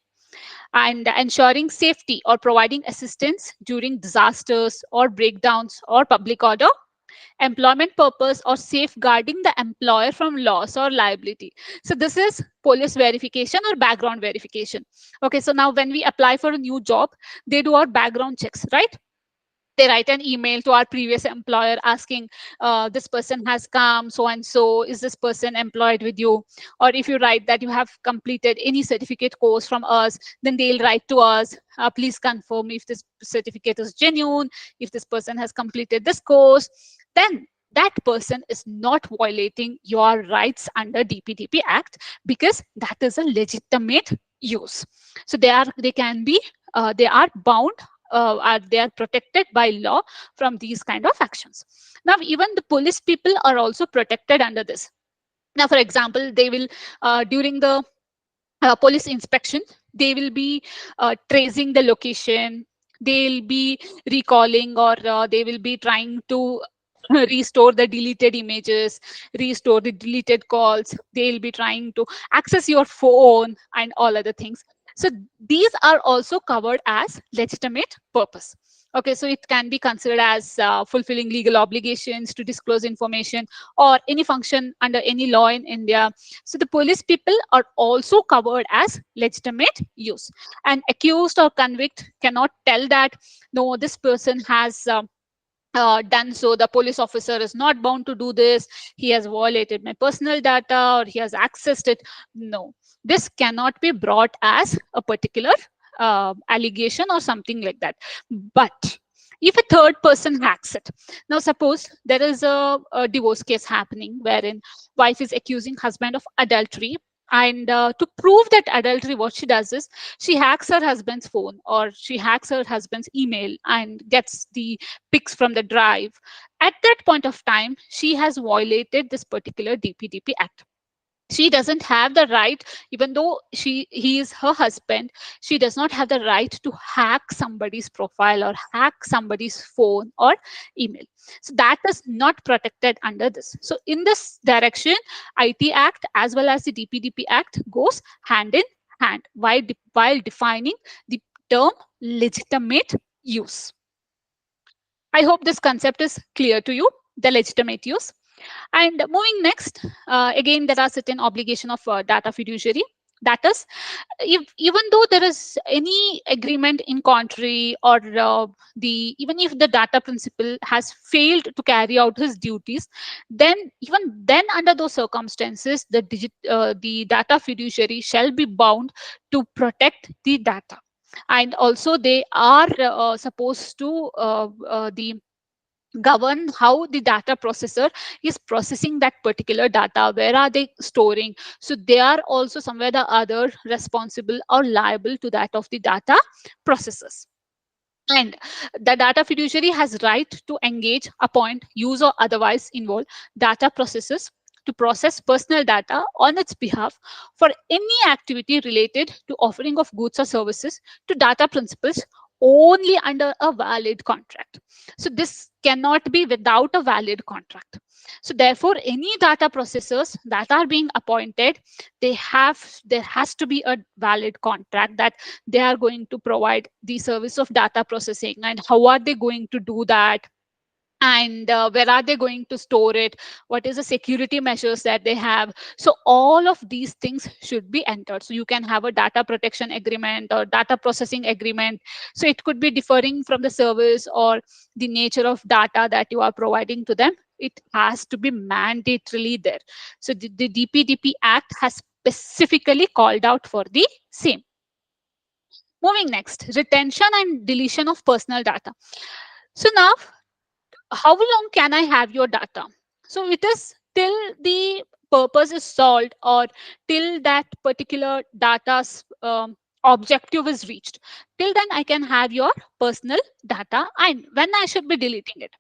and ensuring safety or providing assistance during disasters or breakdowns or public order, employment purpose, or safeguarding the employer from loss or liability. So this is police verification or background verification. Okay, so now when we apply for a new job, they do our background checks, right? They write an email to our previous employer asking, this person has come, so and so, is this person employed with you? Or if you write that you have completed any certificate course from us, then they'll write to us, please confirm if this certificate is genuine, if this person has completed this course. Then that person is not violating your rights under DPDP Act, because that is a legitimate use. So they can be they are bound, they are protected by law from these kind of actions. Now even the police people are also protected under this. Now for example, they will during the police inspection, they will be tracing the location, they'll be recalling, or they will be trying to restore the deleted images, restore the deleted calls, they'll be trying to access your phone and all other things. So these are also covered as legitimate purpose. Okay, so it can be considered as fulfilling legal obligations to disclose information, or any function under any law in India. So the police people are also covered as legitimate use. And accused or convict cannot tell that, no, this person has done so, the police officer is not bound to do this, he has violated my personal data, or he has accessed it. No, this cannot be brought as a particular allegation or something like that. But if a third person hacks it, now suppose there is a divorce case happening wherein wife is accusing husband of adultery, and to prove that adultery, what she does is she hacks her husband's phone, or she hacks her husband's email and gets the pics from the drive. At that point of time, she has violated this particular DPDP Act. She doesn't have the right, even though he is her husband, she does not have the right to hack somebody's profile or hack somebody's phone or email. So that is not protected under this. So in this direction, IT Act as well as the DPDP Act goes hand in hand while defining the term legitimate use. I hope this concept is clear to you, the legitimate use. And moving next, again, there are certain obligation of data fiduciary. That is, if even though there is any agreement in contrary, or even if the data principal has failed to carry out his duties, then even then under those circumstances, the data fiduciary shall be bound to protect the data. And also they are supposed to the govern how the data processor is processing that particular data, where are they storing. So they are also somewhere the other responsible or liable to that of the data processors. And the data fiduciary has right to engage, appoint, use, or otherwise involve data processors to process personal data on its behalf for any activity related to offering of goods or services to data principals only under a valid contract. So this cannot be without a valid contract. So therefore, any data processors that are being appointed, there has to be a valid contract that they are going to provide the service of data processing, and how are they going to do that, and where are they going to store it, what is the security measures that they have. So all of these things should be entered. So you can have a data protection agreement or data processing agreement. So it could be differing from the service or the nature of data that you are providing to them. It has to be mandatorily there. So the DPDP Act has specifically called out for the same. Moving next, retention and deletion of personal data. So now, how long can I have your data? So it is till the purpose is solved, or till that particular data's objective is reached. Till then, I can have your personal data. And when I should be deleting it?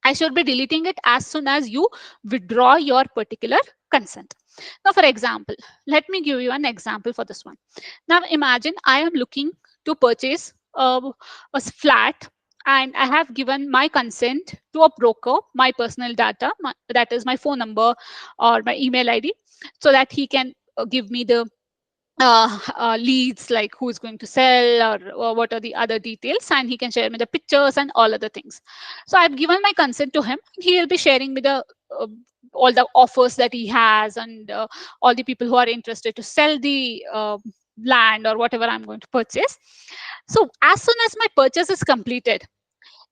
I should be deleting it as soon as you withdraw your particular consent. Now, for example, let me give you an example for this one. Now, imagine I am looking to purchase a flat, and I have given my consent to a broker, my personal data, that is my phone number or my email ID, so that he can give me the leads, like who is going to sell, or what are the other details, and he can share me the pictures and all other things. So I've given my consent to him. He will be sharing me the uh, all the offers that he has, and all the people who are interested to sell the land or whatever I'm going to purchase. So as soon as my purchase is completed,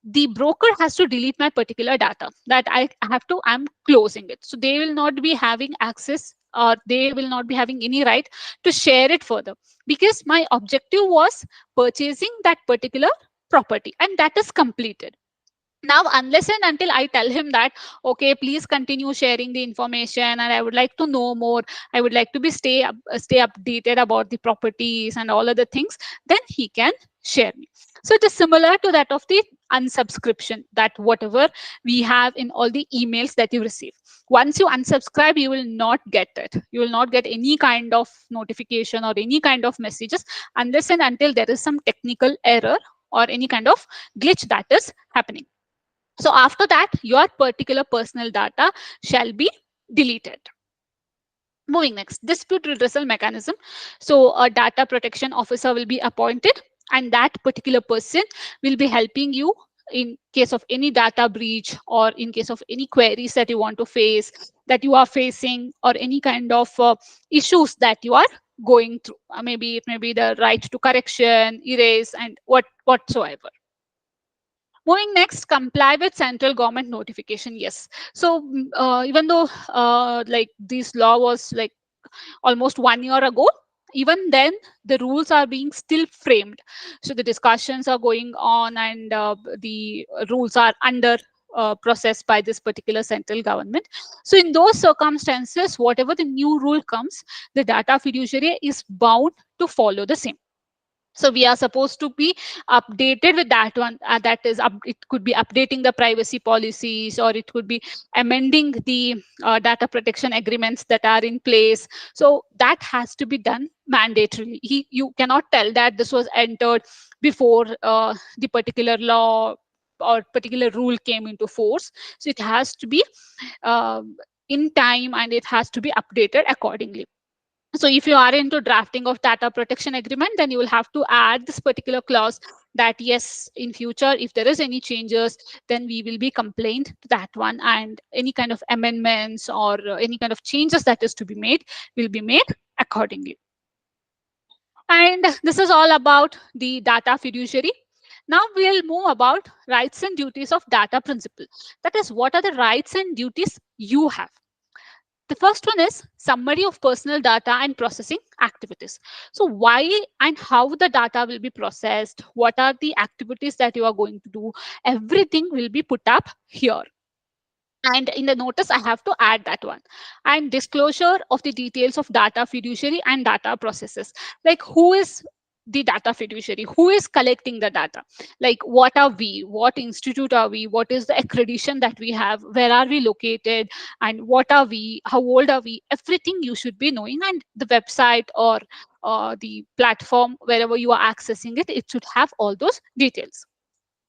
the broker has to delete my particular data that I'm closing it. So they will not be having access, or they will not be having any right to share it further, because my objective was purchasing that particular property, and that is completed. Now, unless and until I tell him that, okay, please continue sharing the information, and I would like to know more, I would like to be stay updated about the properties and all other things, then he can share me. So it is similar to that of the unsubscription, that whatever we have in all the emails that you receive, once you unsubscribe, you will not get it, you will not get any kind of notification or any kind of messages, unless and until there is some technical error or any kind of glitch that is happening. So after that, your particular personal data shall be deleted. Moving next, dispute redressal mechanism. So a data protection officer will be appointed, and that particular person will be helping you in case of any data breach, or in case of any queries that you want to face, that you are facing, or any kind of issues that you are going through. Maybe it may be the right to correction, erase, and whatsoever. Moving next, comply with central government notification. Yes. So even though like this law was like almost 1 year ago, even then the rules are being still framed. So the discussions are going on, and the rules are under processed by this particular central government. So in those circumstances, whatever the new rule comes, the data fiduciary is bound to follow the same. So we are supposed to be updated with that one. It could be updating the privacy policies, or it could be amending the data protection agreements that are in place. So that has to be done mandatorily. You cannot tell that this was entered before the particular law or particular rule came into force. So it has to be in time, and it has to be updated accordingly. So if you are into drafting of data protection agreement, then you will have to add this particular clause, that yes, in future if there is any changes, then we will be complained to that one, and any kind of amendments or any kind of changes that is to be made will be made accordingly. And this is all about the data fiduciary. Now we'll move about rights and duties of data principal. That is, what are the rights and duties you have? The first one is summary of personal data and processing activities. So why and how the data will be processed, what are the activities that you are going to do, everything will be put up here. And in the notice, I have to add that one. And disclosure of the details of data fiduciary and data processes. Like, who is the data fiduciary? Who is collecting the data? Like, what are we? What institute are we? What is the accreditation that we have? Where are we located? And what are we? How old are we? Everything you should be knowing. And the website or the platform, wherever you are accessing it, it should have all those details.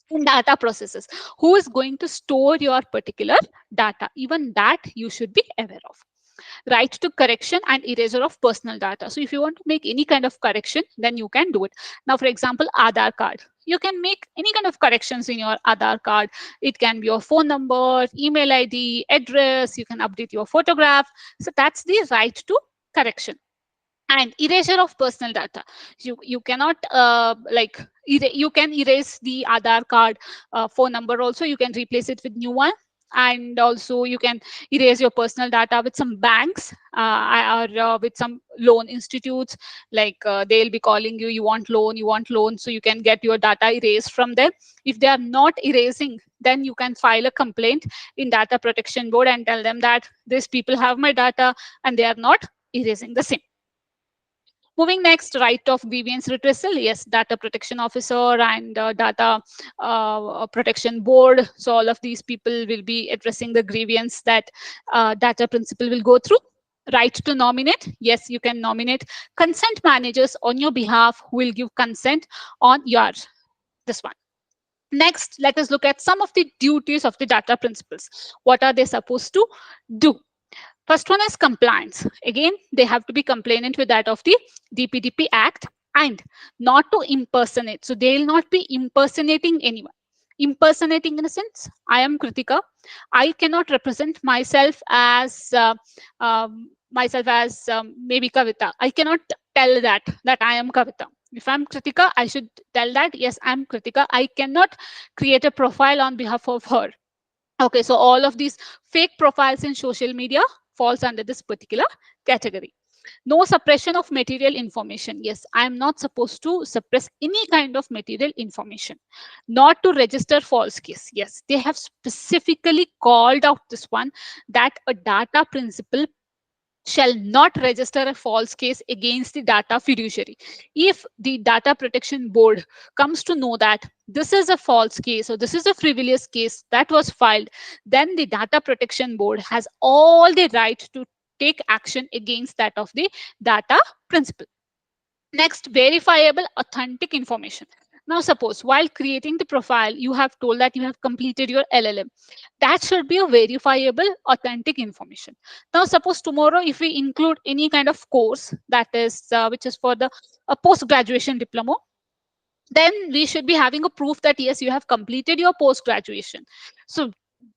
In data processes, who is going to store your particular data, even that you should be aware of. Right to correction and erasure of personal data. So if you want to make any kind of correction, then you can do it. Now, for example, Aadhaar card, you can make any kind of corrections in your Aadhaar card. It can be your phone number, email ID, address, you can update your photograph. So that's the right to correction. And erasure of personal data, you cannot you can erase the Aadhaar card phone number also, you can replace it with new one. And also you can erase your personal data with some banks, or with some loan institutes. Like they'll be calling you, you want loan, you want loan, so you can get your data erased from them. If they are not erasing, then you can file a complaint in data protection board and tell them that these people have my data and they are not erasing the same. Moving next, right of grievance redressal. Yes, data protection officer and data protection board. So all of these people will be addressing the grievance that data principal will go through. Right to nominate. Yes, you can nominate consent managers on your behalf who will give consent on your this one. Next, let us look at some of the duties of the data principals. What are they supposed to do? First one is compliance. Again, they have to be compliant with that of the DPDP Act and not to impersonate. So they will not be impersonating anyone. Impersonating in a sense, I am Kritika. I cannot represent myself as maybe Kavita. I cannot tell that I am Kavita. If I'm Kritika, I should tell that yes, I'm Kritika. I cannot create a profile on behalf of her. Okay, so all of these fake profiles in social media falls under this particular category. No suppression of material information. Yes, I am not supposed to suppress any kind of material information. Not to register false case. Yes, they have specifically called out this one, that a data principal shall not register a false case against the data fiduciary. If the data protection board comes to know that this is a false case or this is a frivolous case that was filed, then the data protection board has all the right to take action against that of the data principal. Next, verifiable authentic information. Now, suppose while creating the profile, you have told that you have completed your LLM. That should be a verifiable authentic information. Now, suppose tomorrow, if we include any kind of course that is which is for the post graduation diploma, then we should be having a proof that yes, you have completed your post graduation. So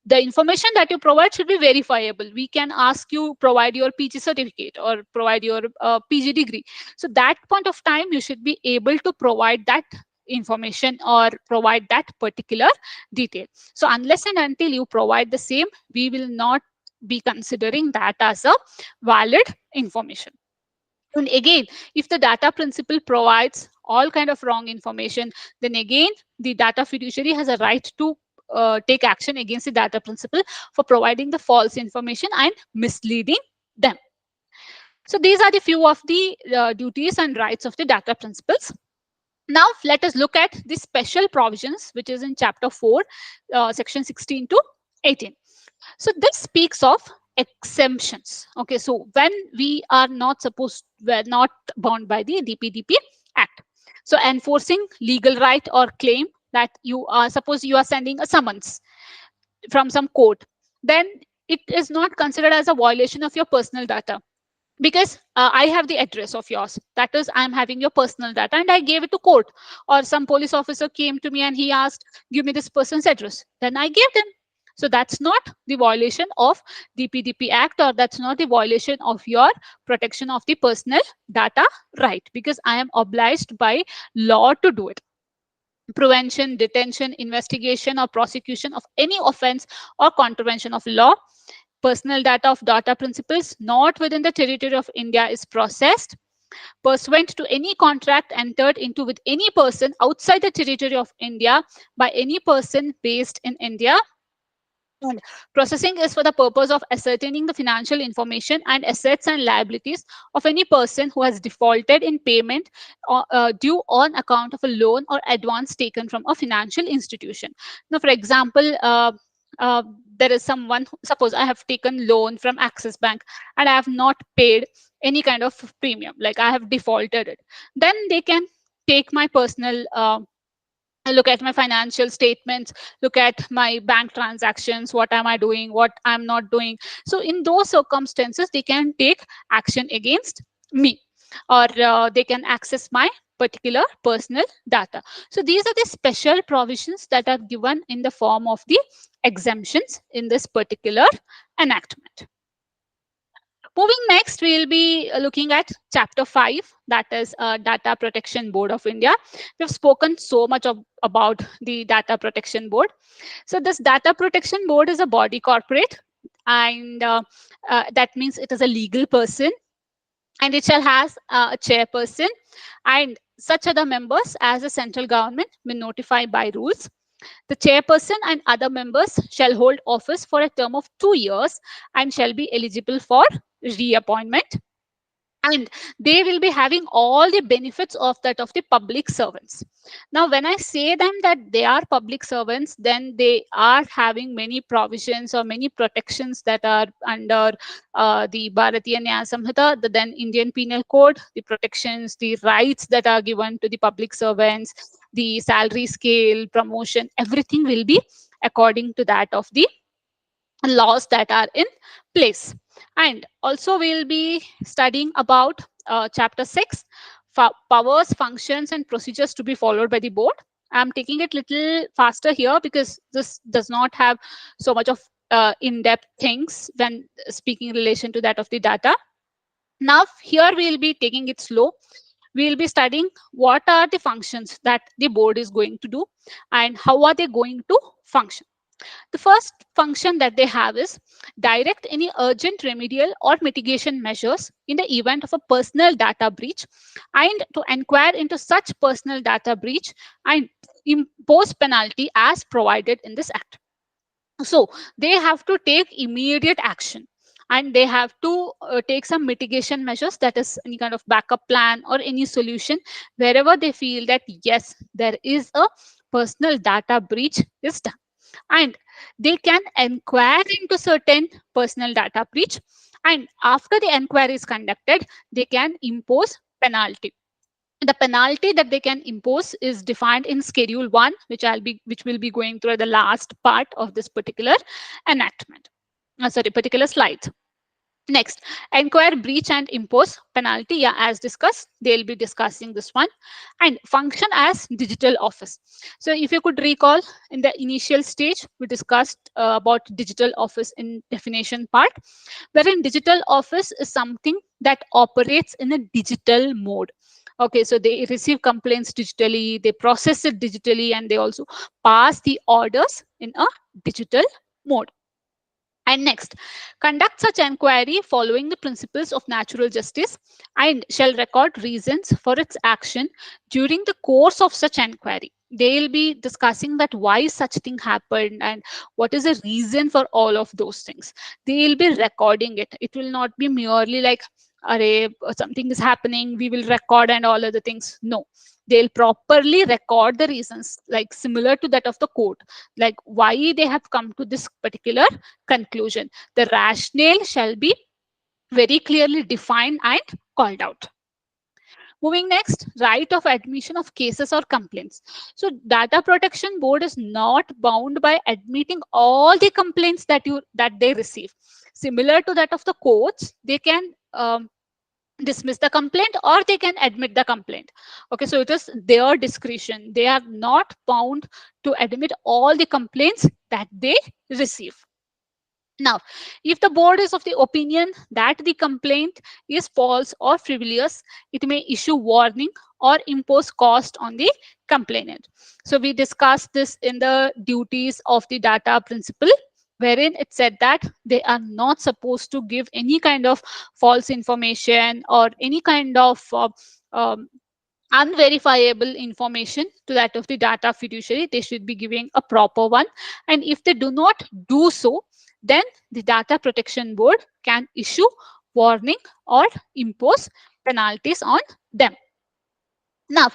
the information that you provide should be verifiable. We can ask you provide your PG certificate or provide your PG degree. So that point of time you should be able to provide that information or provide that particular detail. So unless and until you provide the same, we will not be considering that as a valid information. And again, if the data principal provides all kind of wrong information, then again the data fiduciary has a right to take action against the data principal for providing the false information and misleading them. So these are the few of the duties and rights of the data principals. Now let us look at the special provisions, which is in chapter 4, section 16 to 18. So this speaks of exemptions. Okay, so when we're not bound by the DPDP Act. So enforcing legal right or claim that you are, suppose you are sending a summons from some court, then it is not considered as a violation of your personal data, because I have the address of yours, that is I'm having your personal data and I gave it to court, or some police officer came to me and he asked give me this person's address, then I gave them. So that's not the violation of DPDP Act, or that's not the violation of your protection of the personal data right, because I am obliged by law to do it. Prevention, detention, investigation or prosecution of any offense or contravention of law, personal data of data principals not within the territory of India is processed pursuant to any contract entered into with any person outside the territory of India by any person based in India. And processing is for the purpose of ascertaining the financial information and assets and liabilities of any person who has defaulted in payment due on account of a loan or advance taken from a financial institution. Now, for example, uh, there is someone, suppose I have taken loan from Axis Bank and I have not paid any kind of premium, like I have defaulted it. Then they can take my personal look at my financial statements, look at my bank transactions, what am I doing, what I'm not doing. So in those circumstances they can take action against me, or they can access my particular personal data. So these are the special provisions that are given in the form of the exemptions in this particular enactment. Moving next, we'll be looking at chapter 5, that is Data Protection Board of India. We've spoken so much about the Data Protection Board. So this Data Protection Board is a body corporate, and that means it is a legal person, and it shall has a chairperson and such other members as the central government will notify by rules. The chairperson and other members shall hold office for a term of 2 years and shall be eligible for reappointment. And they will be having all the benefits of that of the public servants. Now, when I say them that they are public servants, then they are having many provisions or many protections that are under the Bharatiya Nyaya Samhita, the then Indian Penal Code, the protections, the rights that are given to the public servants, the salary scale, promotion, everything will be according to that of the laws that are in place. And also we'll be studying about chapter 6, powers, functions, and procedures to be followed by the board. I'm taking it little faster here because this does not have so much of in-depth things when speaking in relation to that of the data. Now here we'll be taking it slow. We'll be studying what are the functions that the board is going to do and how are they going to function. The first function that they have is direct any urgent remedial or mitigation measures in the event of a personal data breach, and to inquire into such personal data breach and impose penalty as provided in this act. So they have to take immediate action, and they have to take some mitigation measures, that is any kind of backup plan or any solution wherever they feel that yes, there is a personal data breach is done. And they can inquire into certain personal data breach, and after the inquiry is conducted, they can impose penalty. The penalty that they can impose is defined in schedule 1, which will be going through the last part of this particular enactment, particular slide. Next, inquire, breach, and impose penalty. Yeah, as discussed, they'll be discussing this one. And function as digital office. So if you could recall, in the initial stage, we discussed about digital office in definition part, wherein digital office is something that operates in a digital mode. Okay, so they receive complaints digitally, they process it digitally, and they also pass the orders in a digital mode. And next, conduct such inquiry following the principles of natural justice, and shall record reasons for its action during the course of such inquiry. They'll be discussing that why such thing happened and what is the reason for all of those things. They'll be recording it. It will not be merely like, array, something is happening, we will record and all other things. No, they'll properly record the reasons, like similar to that of the court, like why they have come to this particular conclusion. The rationale shall be very clearly defined and called out. Moving next, right of admission of cases or complaints. So data protection board is not bound by admitting all the complaints that they receive. Similar to that of the courts, they can dismiss the complaint or they can admit the complaint. Okay, so it is their discretion. They are not bound to admit all the complaints that they receive. Now, if the board is of the opinion that the complaint is false or frivolous, it may issue warning or impose cost on the complainant. So we discussed this in the duties of the data principle, wherein it said that they are not supposed to give any kind of false information or any kind of unverifiable information to that of the data fiduciary. They should be giving a proper one. And if they do not do so, then the data protection board can issue warning or impose penalties on them. Now,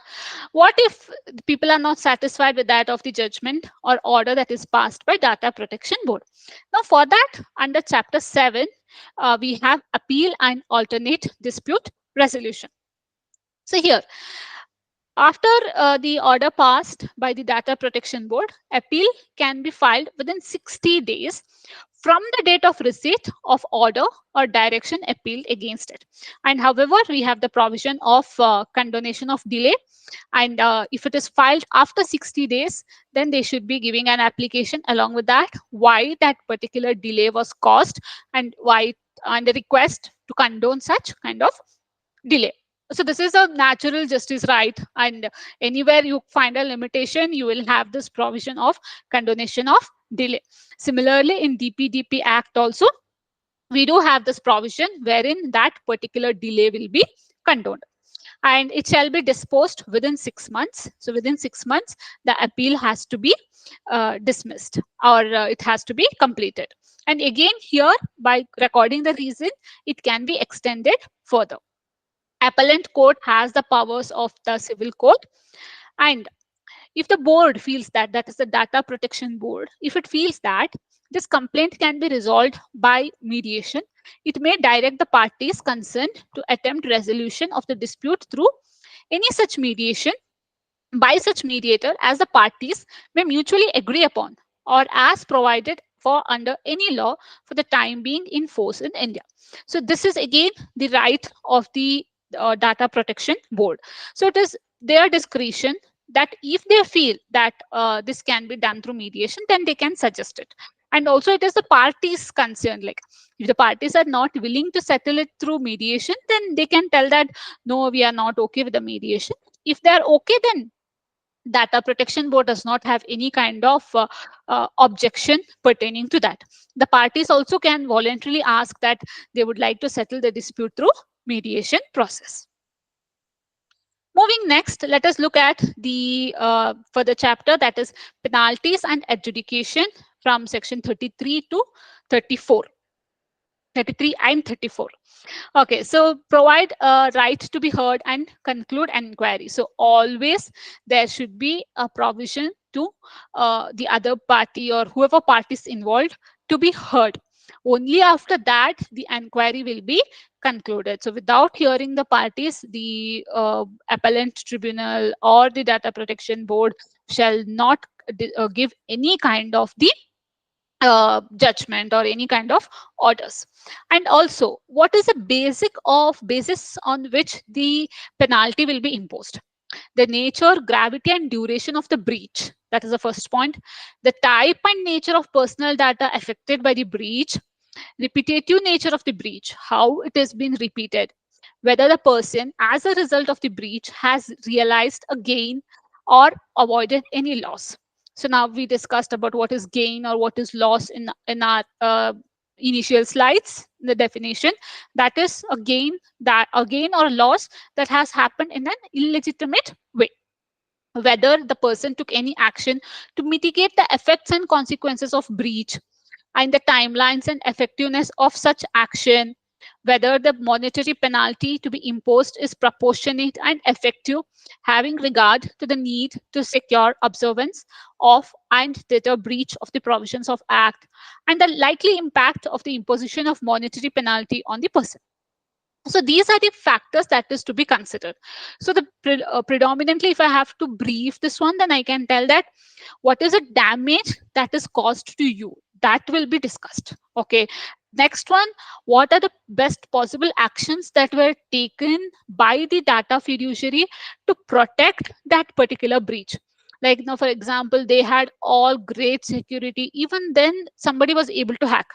what if people are not satisfied with that of the judgment or order that is passed by data protection board? Now, for that, under chapter 7, we have appeal and alternate dispute resolution. So here, after the order passed by the data protection board, appeal can be filed within 60 days from the date of receipt of order or direction appealed against it. And however, we have the provision of condonation of delay. And if it is filed after 60 days, then they should be giving an application along with that, why that particular delay was caused and why, and the request to condone such kind of delay. So this is a natural justice right, and anywhere you find a limitation, you will have this provision of condonation of delay. Similarly, in DPDP Act also, we do have this provision wherein that particular delay will be condoned, and it shall be disposed within 6 months. So within 6 months, the appeal has to be dismissed, or it has to be completed. And again, here by recording the reason, it can be extended further. Appellant court has the powers of the civil court, and if the board feels that, that is the data protection board, if it feels that this complaint can be resolved by mediation, it may direct the parties concerned to attempt resolution of the dispute through any such mediation by such mediator as the parties may mutually agree upon, or as provided for under any law for the time being in force in India. So this is again the right of the data protection board. So it is their discretion that if they feel that this can be done through mediation, then they can suggest it. And also it is the parties concerned, like if the parties are not willing to settle it through mediation, then they can tell that no, we are not okay with the mediation. If they are okay, then data protection board does not have any kind of objection pertaining to that. The parties also can voluntarily ask that they would like to settle the dispute through mediation process. Moving next, let us look at the further chapter, that is penalties and adjudication, from section 33 to 34. 33 and 34. Okay, so provide a right to be heard and conclude an inquiry. So always there should be a provision to the other party or whoever parties involved to be heard. Only after that the inquiry will be concluded. So without hearing the parties, the appellant tribunal or the data protection board shall not give any kind of the judgment or any kind of orders. And also, what is the basis on which the penalty will be imposed? The nature, gravity, and duration of the breach. That is the first point. The type and nature of personal data affected by the breach. Repetitive nature of the breach, how it has been repeated. Whether the person, as a result of the breach, has realized a gain or avoided any loss. So now we discussed about what is gain or what is loss in our initial slides. The definition, that is a gain or loss that has happened in an illegitimate way. Whether the person took any action to mitigate the effects and consequences of breach, and the timelines and effectiveness of such action, whether the monetary penalty to be imposed is proportionate and effective, having regard to the need to secure observance of and deter breach of the provisions of Act, and the likely impact of the imposition of monetary penalty on the person. So these are the factors that is to be considered. So the predominantly, if I have to brief this one, then I can tell that what is the damage that is caused to you, that will be discussed. Okay, next one, what are the best possible actions that were taken by the data fiduciary to protect that particular breach. Like now, for example, they had all great security, even then somebody was able to hack,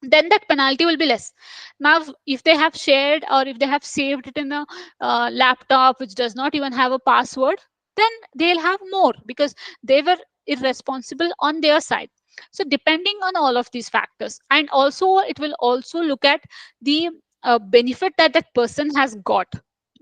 then that penalty will be less. Now if they have shared or if they have saved it in a laptop which does not even have a password, then they'll have more because they were irresponsible on their side. So depending on all of these factors, and also it will also look at the benefit that that person has got.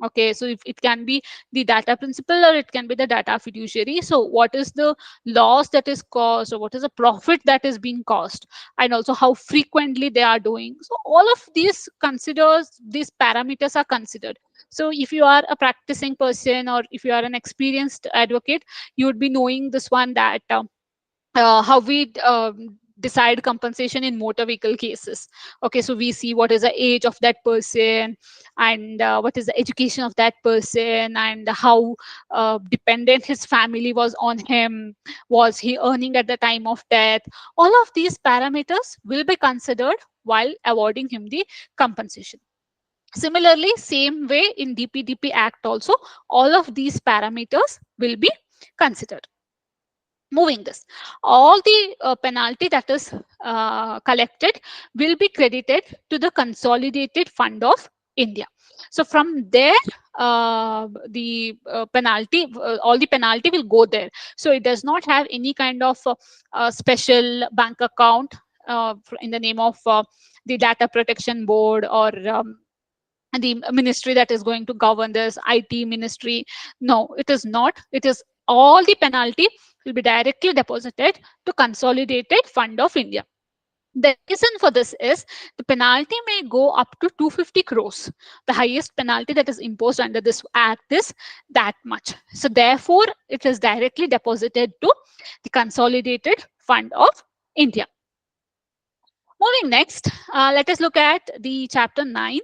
Okay, so if it can be the data principal or it can be the data fiduciary, so what is the loss that is caused or what is the profit that is being caused, and also how frequently they are doing. So all of these parameters are considered. So if you are a practicing person or if you are an experienced advocate, you would be knowing this one, that how we decide compensation in motor vehicle cases. Okay, so we see what is the age of that person, and what is the education of that person, and how dependent his family was on him, was he earning at the time of death. All of these parameters will be considered while awarding him the compensation. Similarly, same way in DPDP Act also, all of these parameters will be considered. Moving this, all the penalty that is collected will be credited to the consolidated fund of India. So from there, the penalty, all the penalty will go there. So it does not have any kind of special bank account in the name of the data protection board or the ministry that is going to govern this, IT ministry. No, it is not. It is all the penalty will be directly deposited to consolidated fund of India. The reason for this is the penalty may go up to 250 crores. The highest penalty that is imposed under this act is that much. So therefore, it is directly deposited to the consolidated fund of India. Moving next, let us look at the chapter 9,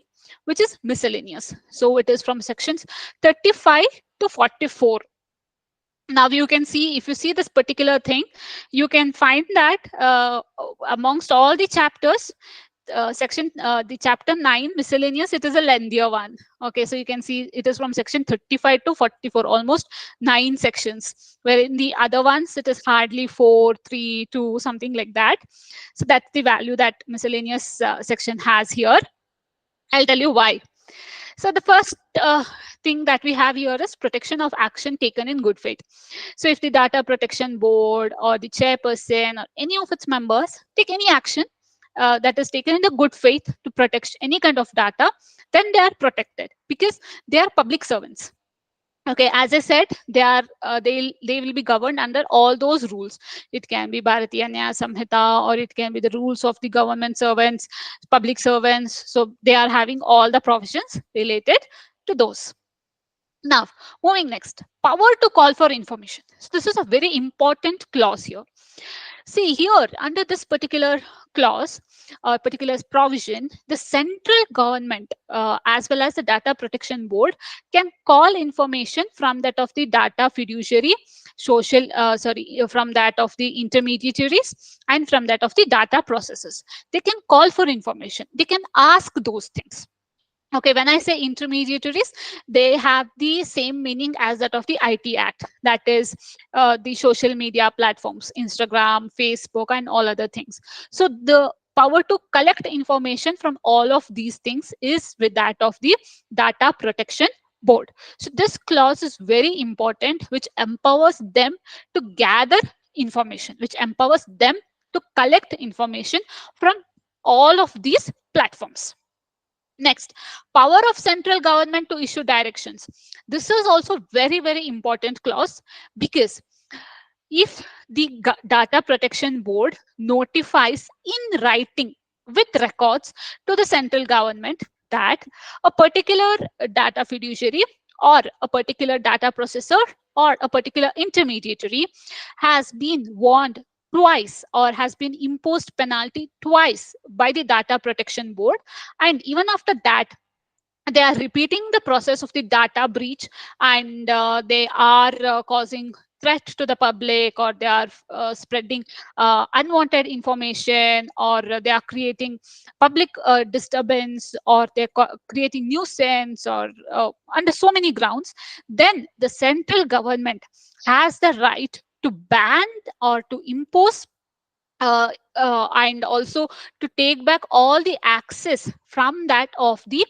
which is miscellaneous. So it is from sections 35 to 44. Now you can see, if you see this particular thing, you can find that amongst all the chapters, the chapter 9 miscellaneous, it is a lengthier one. Okay, so you can see it is from section 35 to 44, almost 9 sections, where in the other ones it is hardly 4, 3, 2, something like that. So that's the value that miscellaneous section has here. I'll tell you why. So the first thing that we have here is protection of action taken in good faith. So if the data protection board or the chairperson or any of its members take any action that is taken in the good faith to protect any kind of data, then they are protected because they are public servants. Okay, as I said, they will be governed under all those rules. It can be Bharatiya Nyaya Samhita, or it can be the rules of the government servants, public servants. So they are having all the provisions related to those. Now, moving next, power to call for information. So this is a very important clause here. See here, under this particular clause or particular provision, the central government as well as the data protection board can call information from that of the data fiduciary, from that of the intermediaries, and from that of the data processors. They can call for information. They can ask those things. Okay, when I say intermediaries, they have the same meaning as that of the IT Act, that is the social media platforms, Instagram, Facebook, and all other things. So the power to collect information from all of these things is with that of the data protection board. So this clause is very important, which empowers them to gather information, which empowers them to collect information from all of these platforms. Next, power of central government to issue directions. This is also very, very important clause, because if the data protection board notifies in writing with records to the central government that a particular data fiduciary or a particular data processor or a particular intermediary has been warned twice or has been imposed penalty twice by the data protection board, and even after that they are repeating the process of the data breach, and they are causing threat to the public, or they are spreading unwanted information, or they are creating public disturbance, or they're creating nuisance, or under so many grounds, then the central government has the right to ban or to impose and also to take back all the access from that of the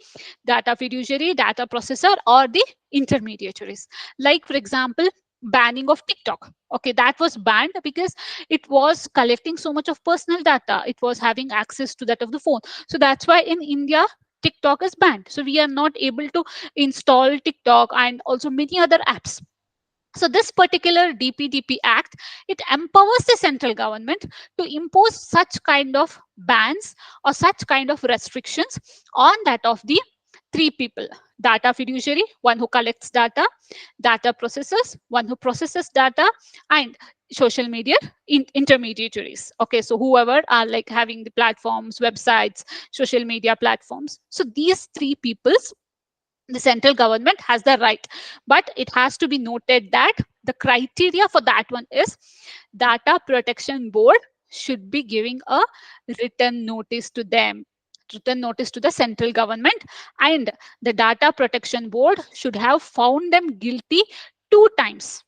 data fiduciary, data processor, or the intermediaries. Like, for example, banning of TikTok. Okay, that was banned because it was collecting so much of personal data. It was having access to that of the phone. So that's why in India, TikTok is banned. So we are not able to install TikTok and also many other apps. So this particular DPDP Act, it empowers the central government to impose such kind of bans or such kind of restrictions on that of the three people: data fiduciary, one who collects data; data processors, one who processes data; and social media intermediaries. Okay, so whoever are like having the platforms, websites, social media platforms. So these three peoples, the central government has the right, but it has to be noted that the criteria for that one is data protection board should be giving a written notice to them, written notice to the central government, and the data protection board should have found them guilty 2 times.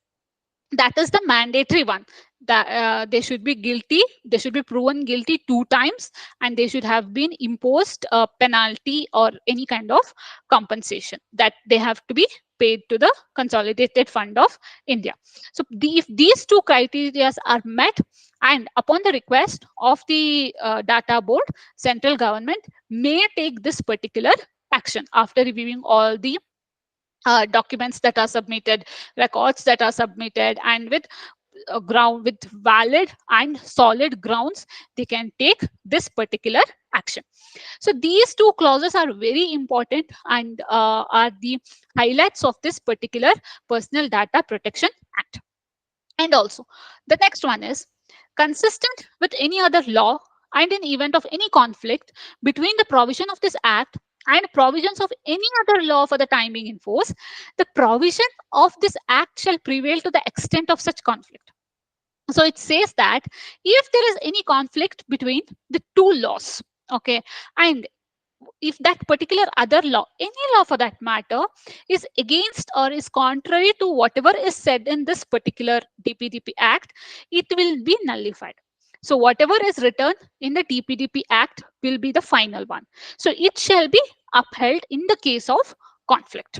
That is the mandatory one, that they should be guilty, they should be proven guilty 2 times, and they should have been imposed a penalty or any kind of compensation that they have to be paid to the consolidated fund of India. So if these two criteria are met, and upon the request of the data board, central government may take this particular action after reviewing all the documents that are submitted, records that are submitted, and with ground, with valid and solid grounds, they can take this particular action. So these two clauses are very important and are the highlights of this particular Personal Data Protection Act. And also, the next one is consistent with any other law, and in event of any conflict between the provision of this act and provisions of any other law for the time being in force, the provision of this act shall prevail to the extent of such conflict. So it says that if there is any conflict between the two laws, okay, and if that particular other law, any law for that matter, is against or is contrary to whatever is said in this particular DPDP Act, it will be nullified. So whatever is written in the DPDP Act will be the final one. So it shall be upheld in the case of conflict.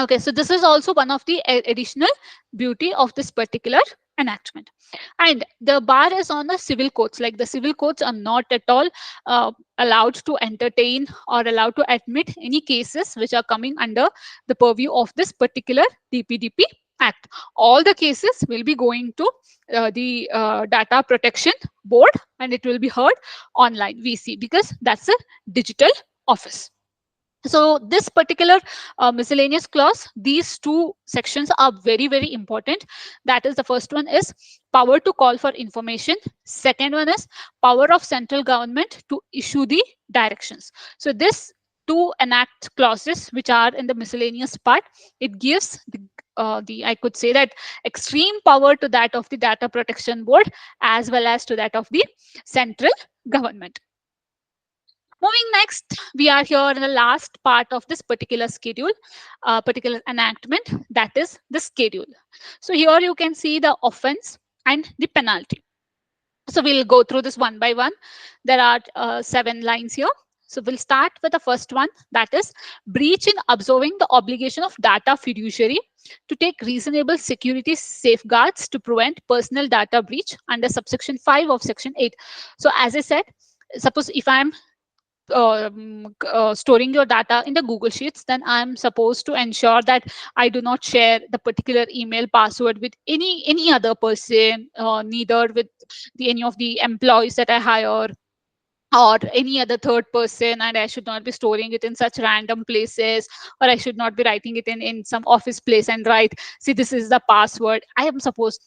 Okay, so this is also one of the additional beauty of this particular enactment. And the bar is on the civil courts. Like the civil courts are not at all allowed to entertain or allowed to admit any cases which are coming under the purview of this particular DPDP Act. All the cases will be going to the Data Protection Board, and it will be heard online, VC, because that's a digital office. So this particular miscellaneous clause, these two sections are very, very important. That is, the first one is power to call for information. Second one is power of central government to issue the directions. So this two enact clauses which are in the miscellaneous part, it gives the I could say that extreme power to that of the Data Protection Board as well as to that of the central government. Moving next, we are here in the last part of this particular schedule, particular enactment, that is the schedule. So here you can see the offense and the penalty. So we'll go through this one by one. There are 7 lines here. So we'll start with the first one, that is breach in observing the obligation of data fiduciary to take reasonable security safeguards to prevent personal data breach under subsection 5 of section 8. So as I said, suppose if I'm storing your data in the Google Sheets, then I'm supposed to ensure that I do not share the particular email password with any other person, neither with any of the employees that I hire or any other third person, and I should not be storing it in such random places, or I should not be writing it in some office place and write, see, this is the password. I am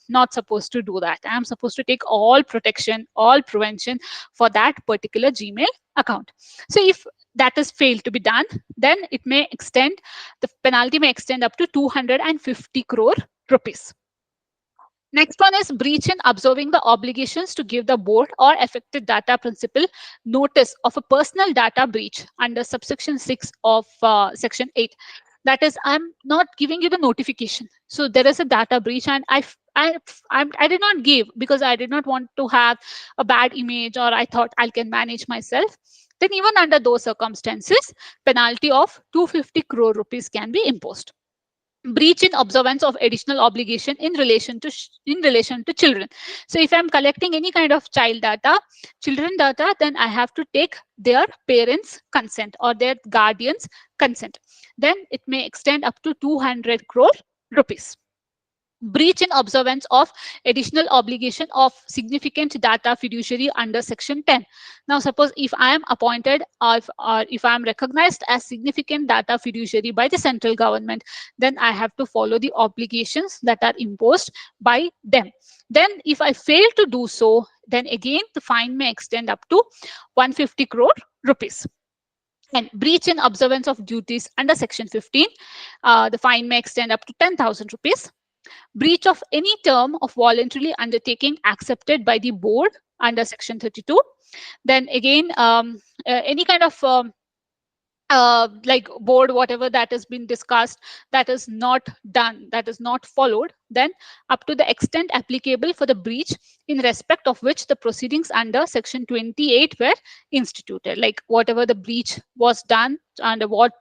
not supposed to do that. I am supposed to take all protection, all prevention for that particular Gmail account. So if that is failed to be done, then it may extend, the penalty may extend up to 250 crore rupees. Next one is breach in observing the obligations to give the board or affected data principal notice of a personal data breach under subsection 6 of section 8. That is, I'm not giving you the notification. So there is a data breach, and I did not give because I did not want to have a bad image, or I thought I can manage myself. Then even under those circumstances, penalty of 250 crore rupees can be imposed. Breach in observance of additional obligation in relation to children. So if I'm collecting any kind of child data, children data, then I have to take their parents consent or their guardians consent. Then it may extend up to 200 crore rupees. Breach in observance of additional obligation of significant data fiduciary under section 10. Now suppose if I am appointed, or if I am recognized as significant data fiduciary by the central government, then I have to follow the obligations that are imposed by them. Then if I fail to do so, then again the fine may extend up to 150 crore rupees. And breach in observance of duties under section 15, the fine may extend up to 10,000 rupees. Breach of any term of voluntarily undertaking accepted by the board under section 32. Then again, any kind of like board, whatever that has been discussed, that is not done, that is not followed, then up to the extent applicable for the breach in respect of which the proceedings under section 28 were instituted. Like whatever the breach was done, under what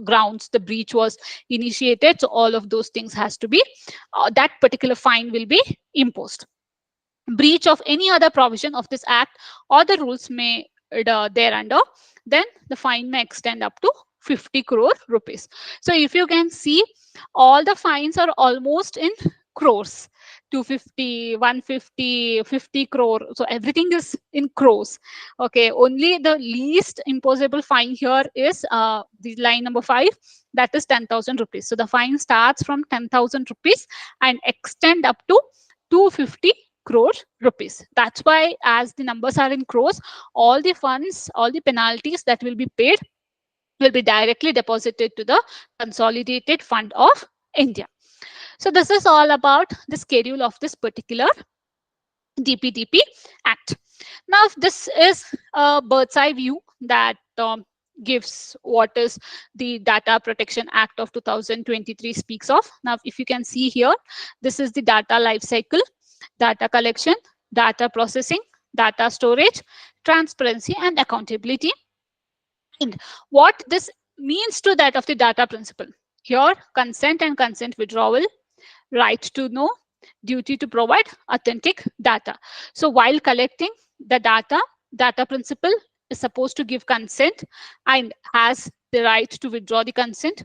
grounds the breach was initiated, so all of those things has to be, that particular fine will be imposed. Breach of any other provision of this act or the rules may thereunder, then the fine may extend up to 50 crore rupees. So if you can see, all the fines are almost in crores. 250, 150, 50 crore. So everything is in crores. Okay, only the least imposable fine here is the line number 5, that is 10,000 rupees. So the fine starts from 10,000 rupees and extend up to 250 crore rupees. That's why, as the numbers are in crores, all the funds, all the penalties that will be paid will be directly deposited to the Consolidated Fund of India. So this is all about the schedule of this particular DPDP Act. Now, this is a bird's eye view that gives what is the Data Protection Act of 2023 speaks of. Now, if you can see here, this is the data life cycle, data collection, data processing, data storage, transparency, and accountability. And what this means to that of the data principle. Here, consent and consent withdrawal, right to know, duty to provide authentic data. So while collecting the data principle is supposed to give consent and has the right to withdraw the consent,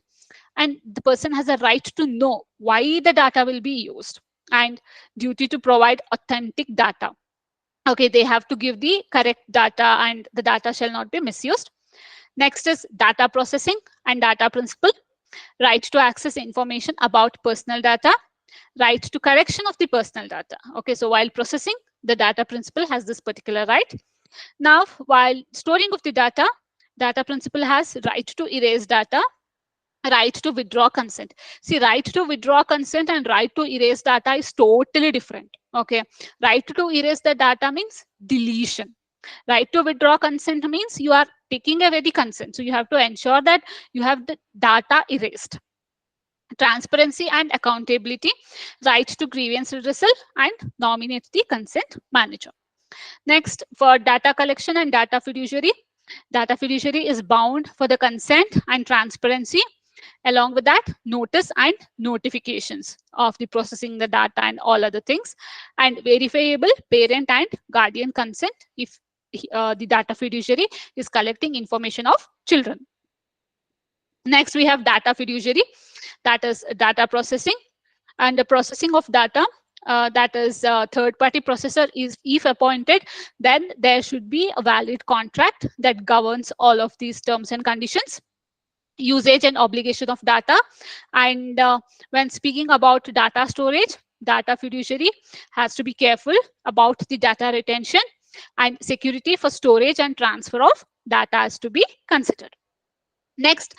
and the person has a right to know why the data will be used, and duty to provide authentic data. Okay, they have to give the correct data and the data shall not be misused. Next is data processing and data principle, right to access information about personal data, right to correction of the personal data. Okay, so while processing, the data principle has this particular right. Now, while storing of the data principle has right to erase data, right to withdraw consent. See, right to withdraw consent and right to erase data is totally different. Okay, right to erase the data means deletion. Right to withdraw consent means you are taking away the consent. So you have to ensure that you have the data erased. Transparency and accountability, right to grievance redressal, and nominate the consent manager. Next, for data collection and data fiduciary is bound for the consent and transparency. Along with that, notice and notifications of the processing the data and all other things, and verifiable parent and guardian consent if the data fiduciary is collecting information of children. Next, we have data fiduciary, that is data processing. And the processing of data, that is third party processor is if appointed, then there should be a valid contract that governs all of these terms and conditions, usage and obligation of data. And when speaking about data storage, data fiduciary has to be careful about the data retention, and security for storage and transfer of data has to be considered. Next,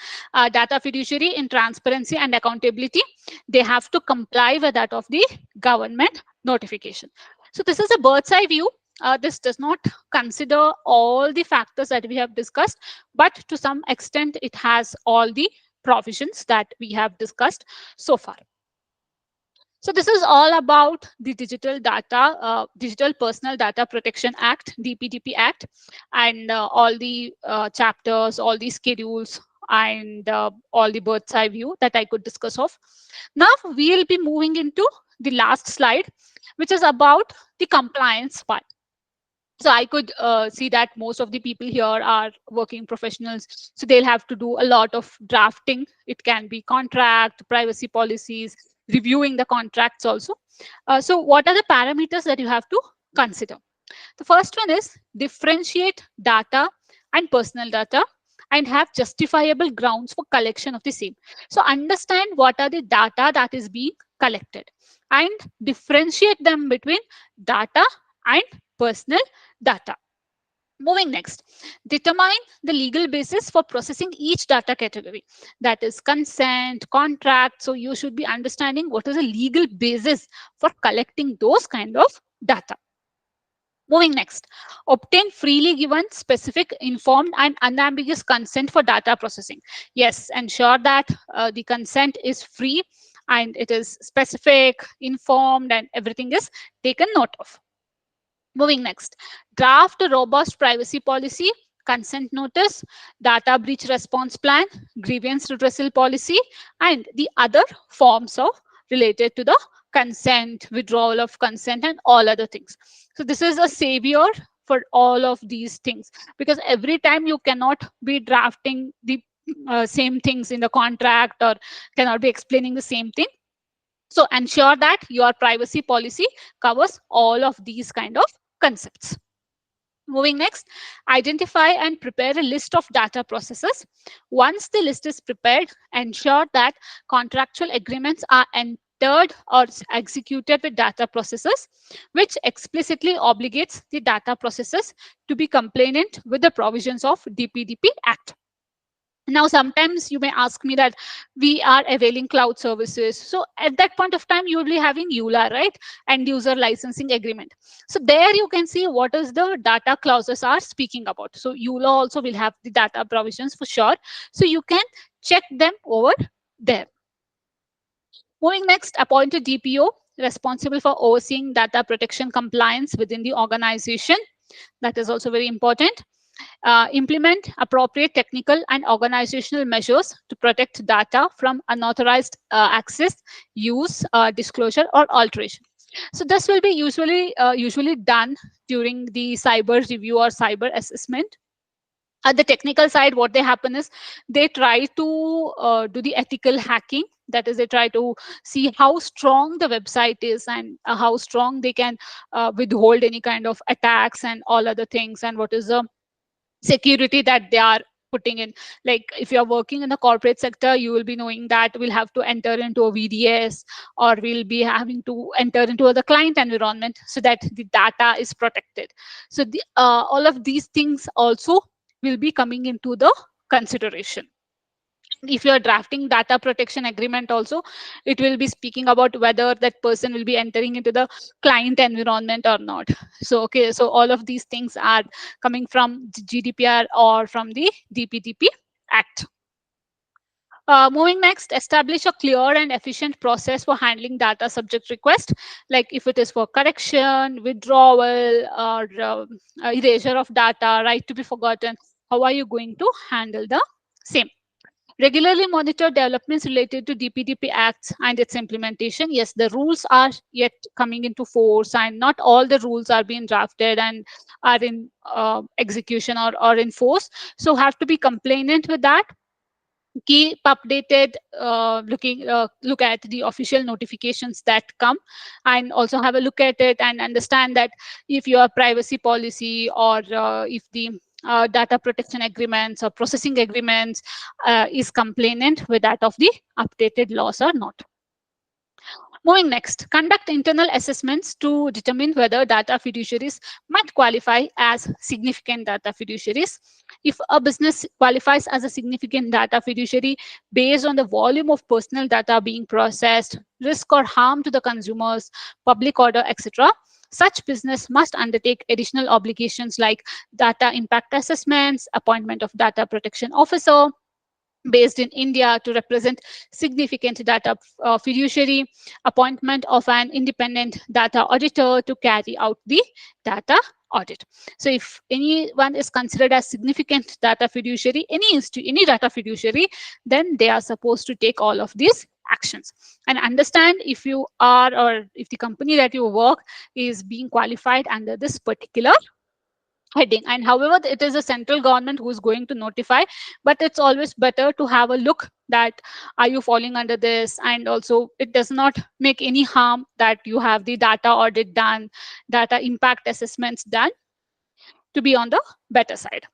data fiduciary in transparency and accountability, they have to comply with that of the government notification. So this is a bird's eye view. This does not consider all the factors that we have discussed, but to some extent it has all the provisions that we have discussed so far. So this is all about the Digital Personal Data Protection Act, DPDP Act, and all the chapters, all the schedules, and all the bird's eye view that I could discuss of. Now we'll be moving into the last slide, which is about the compliance part. So I could see that most of the people here are working professionals, so they'll have to do a lot of drafting. It can be contract, privacy policies, reviewing the contracts also. So what are the parameters that you have to consider? The first one is differentiate data and personal data and have justifiable grounds for collection of the same. So understand what are the data that is being collected and differentiate them between data and personal data. Moving next, determine the legal basis for processing each data category. That is consent, contract. So you should be understanding what is the legal basis for collecting those kind of data. Moving next, obtain freely given, specific, informed, and unambiguous consent for data processing. Yes, ensure that the consent is free and it is specific, informed, and everything is taken note of. Moving next, draft a robust privacy policy, consent notice, data breach response plan, grievance redressal policy, and the other forms of related to the consent, withdrawal of consent, and all other things. So this is a savior for all of these things, because every time you cannot be drafting the same things in the contract or cannot be explaining the same thing. So ensure that your privacy policy covers all of these kind of concepts. Moving next, identify and prepare a list of data processes. Once the list is prepared, ensure that contractual agreements are entered or executed with data processes, which explicitly obligates the data processes to be compliant with the provisions of DPDP Act. Now sometimes you may ask me that we are availing cloud services, so at that point of time you will be having EULA, right? End user licensing agreement. So there you can see what is the data clauses are speaking about. So EULA also will have the data provisions for sure, so you can check them over there. Moving next, appointed DPO responsible for overseeing data protection compliance within the organization. That is also very important. Implement appropriate technical and organizational measures to protect data from unauthorized access, use, disclosure, or alteration. So this will be usually done during the cyber review or cyber assessment. At the technical side, what they happen is they try to do the ethical hacking. That is, they try to see how strong the website is, and how strong they can withhold any kind of attacks and all other things, and what is the security that they are putting in. Like if you're working in the corporate sector, you will be knowing that we'll have to enter into a VDS, or we'll be having to enter into the client environment so that the data is protected. So all of these things also will be coming into the consideration. If you are drafting data protection agreement also, it will be speaking about whether that person will be entering into the client environment or not. So okay, so all of these things are coming from GDPR or from the DPDP Act. Moving next, establish a clear and efficient process for handling data subject request. Like if it is for correction, withdrawal, or erasure of data, right to be forgotten, how are you going to handle the same? Regularly monitor developments related to DPDP Acts and its implementation. Yes, the rules are yet coming into force, and not all the rules are being drafted and are in execution or in force. So have to be compliant with that. Keep updated, look at the official notifications that come, and also have a look at it and understand that if your privacy policy, or if the data protection agreements or processing agreements is compliant with that of the updated laws or not. Moving next, conduct internal assessments to determine whether data fiduciaries might qualify as significant data fiduciaries. If a business qualifies as a significant data fiduciary based on the volume of personal data being processed, risk or harm to the consumers, public order, etc., such business must undertake additional obligations like data impact assessments, appointment of data protection officer based in India to represent significant data fiduciary, appointment of an independent data auditor to carry out the data audit. So if anyone is considered as significant data fiduciary, any data fiduciary, then they are supposed to take all of these actions. And understand if you are, or if the company that you work is being qualified under this particular heading. And however, it is a central government who is going to notify, but it's always better to have a look that are you falling under this, and also it does not make any harm that you have the data audit done, data impact assessments done, to be on the better side.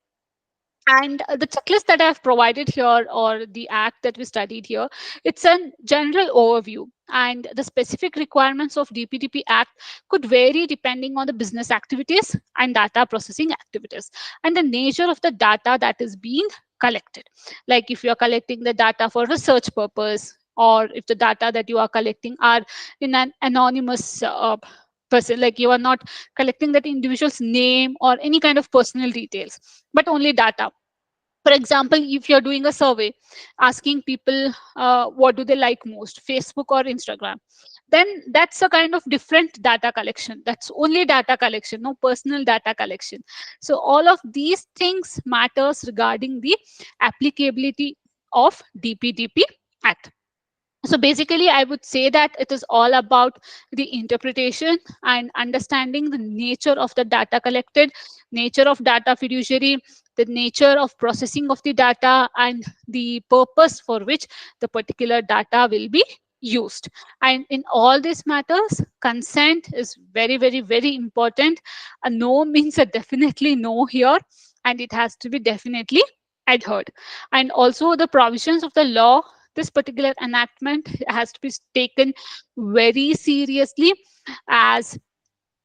And the checklist that I've provided here, or the act that we studied here, it's a general overview. And the specific requirements of DPDP Act could vary depending on the business activities and data processing activities and the nature of the data that is being collected. Like if you're collecting the data for research purpose, or if the data that you are collecting are in an anonymous person, like you are not collecting that individual's name or any kind of personal details, but only data. For example, if you're doing a survey asking people what do they like most, Facebook or Instagram, then that's a kind of different data collection. That's only data collection, no personal data collection. So all of these things matters regarding the applicability of DPDP Act. So basically, I would say that it is all about the interpretation and understanding the nature of the data collected, nature of data fiduciary, the nature of processing of the data, and the purpose for which the particular data will be used. And in all these matters, consent is very, very, very important. A no means a definitely no here, and it has to be definitely adhered. And also the provisions of the law, this particular enactment has to be taken very seriously, as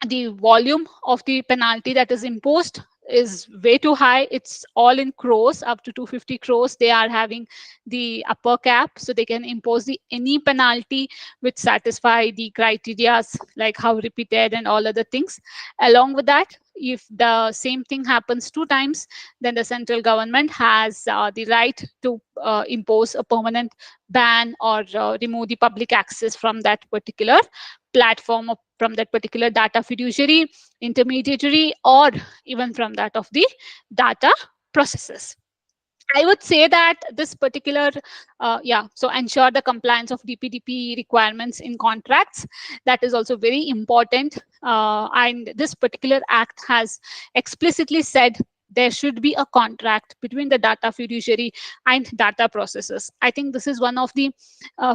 the volume of the penalty that is imposed is way too high. It's all in crores, up to 250 crores. They are having the upper cap, so they can impose the any penalty which satisfy the criterias like how repeated and all other things. Along with that, if the same thing happens two times, then the central government has the right to impose a permanent ban or remove the public access from that particular platform or from that particular data fiduciary, intermediary, or even from that of the data processes. I would say that this particular, so ensure the compliance of DPDP requirements in contracts. That is also very important. And this particular act has explicitly said there should be a contract between the data fiduciary and data processors. I think this is one of the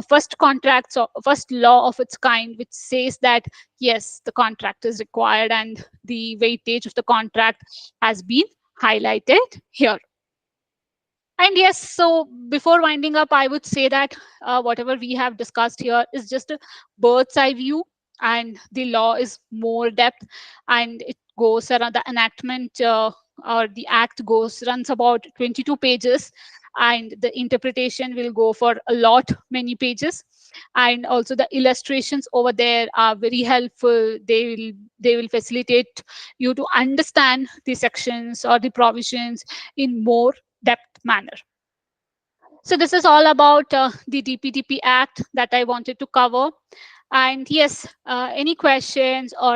first contracts or first law of its kind which says that yes, the contract is required and the weightage of the contract has been highlighted here. And yes, so before winding up, I would say that whatever we have discussed here is just a bird's eye view, and the law is more depth, and it goes around the enactment or the act goes runs about 22 pages, and the interpretation will go for a lot many pages, and also the illustrations over there are very helpful. They will facilitate you to understand the sections or the provisions in more depth manner. So this is all about the DPDP Act that I wanted to cover. And yes, any questions or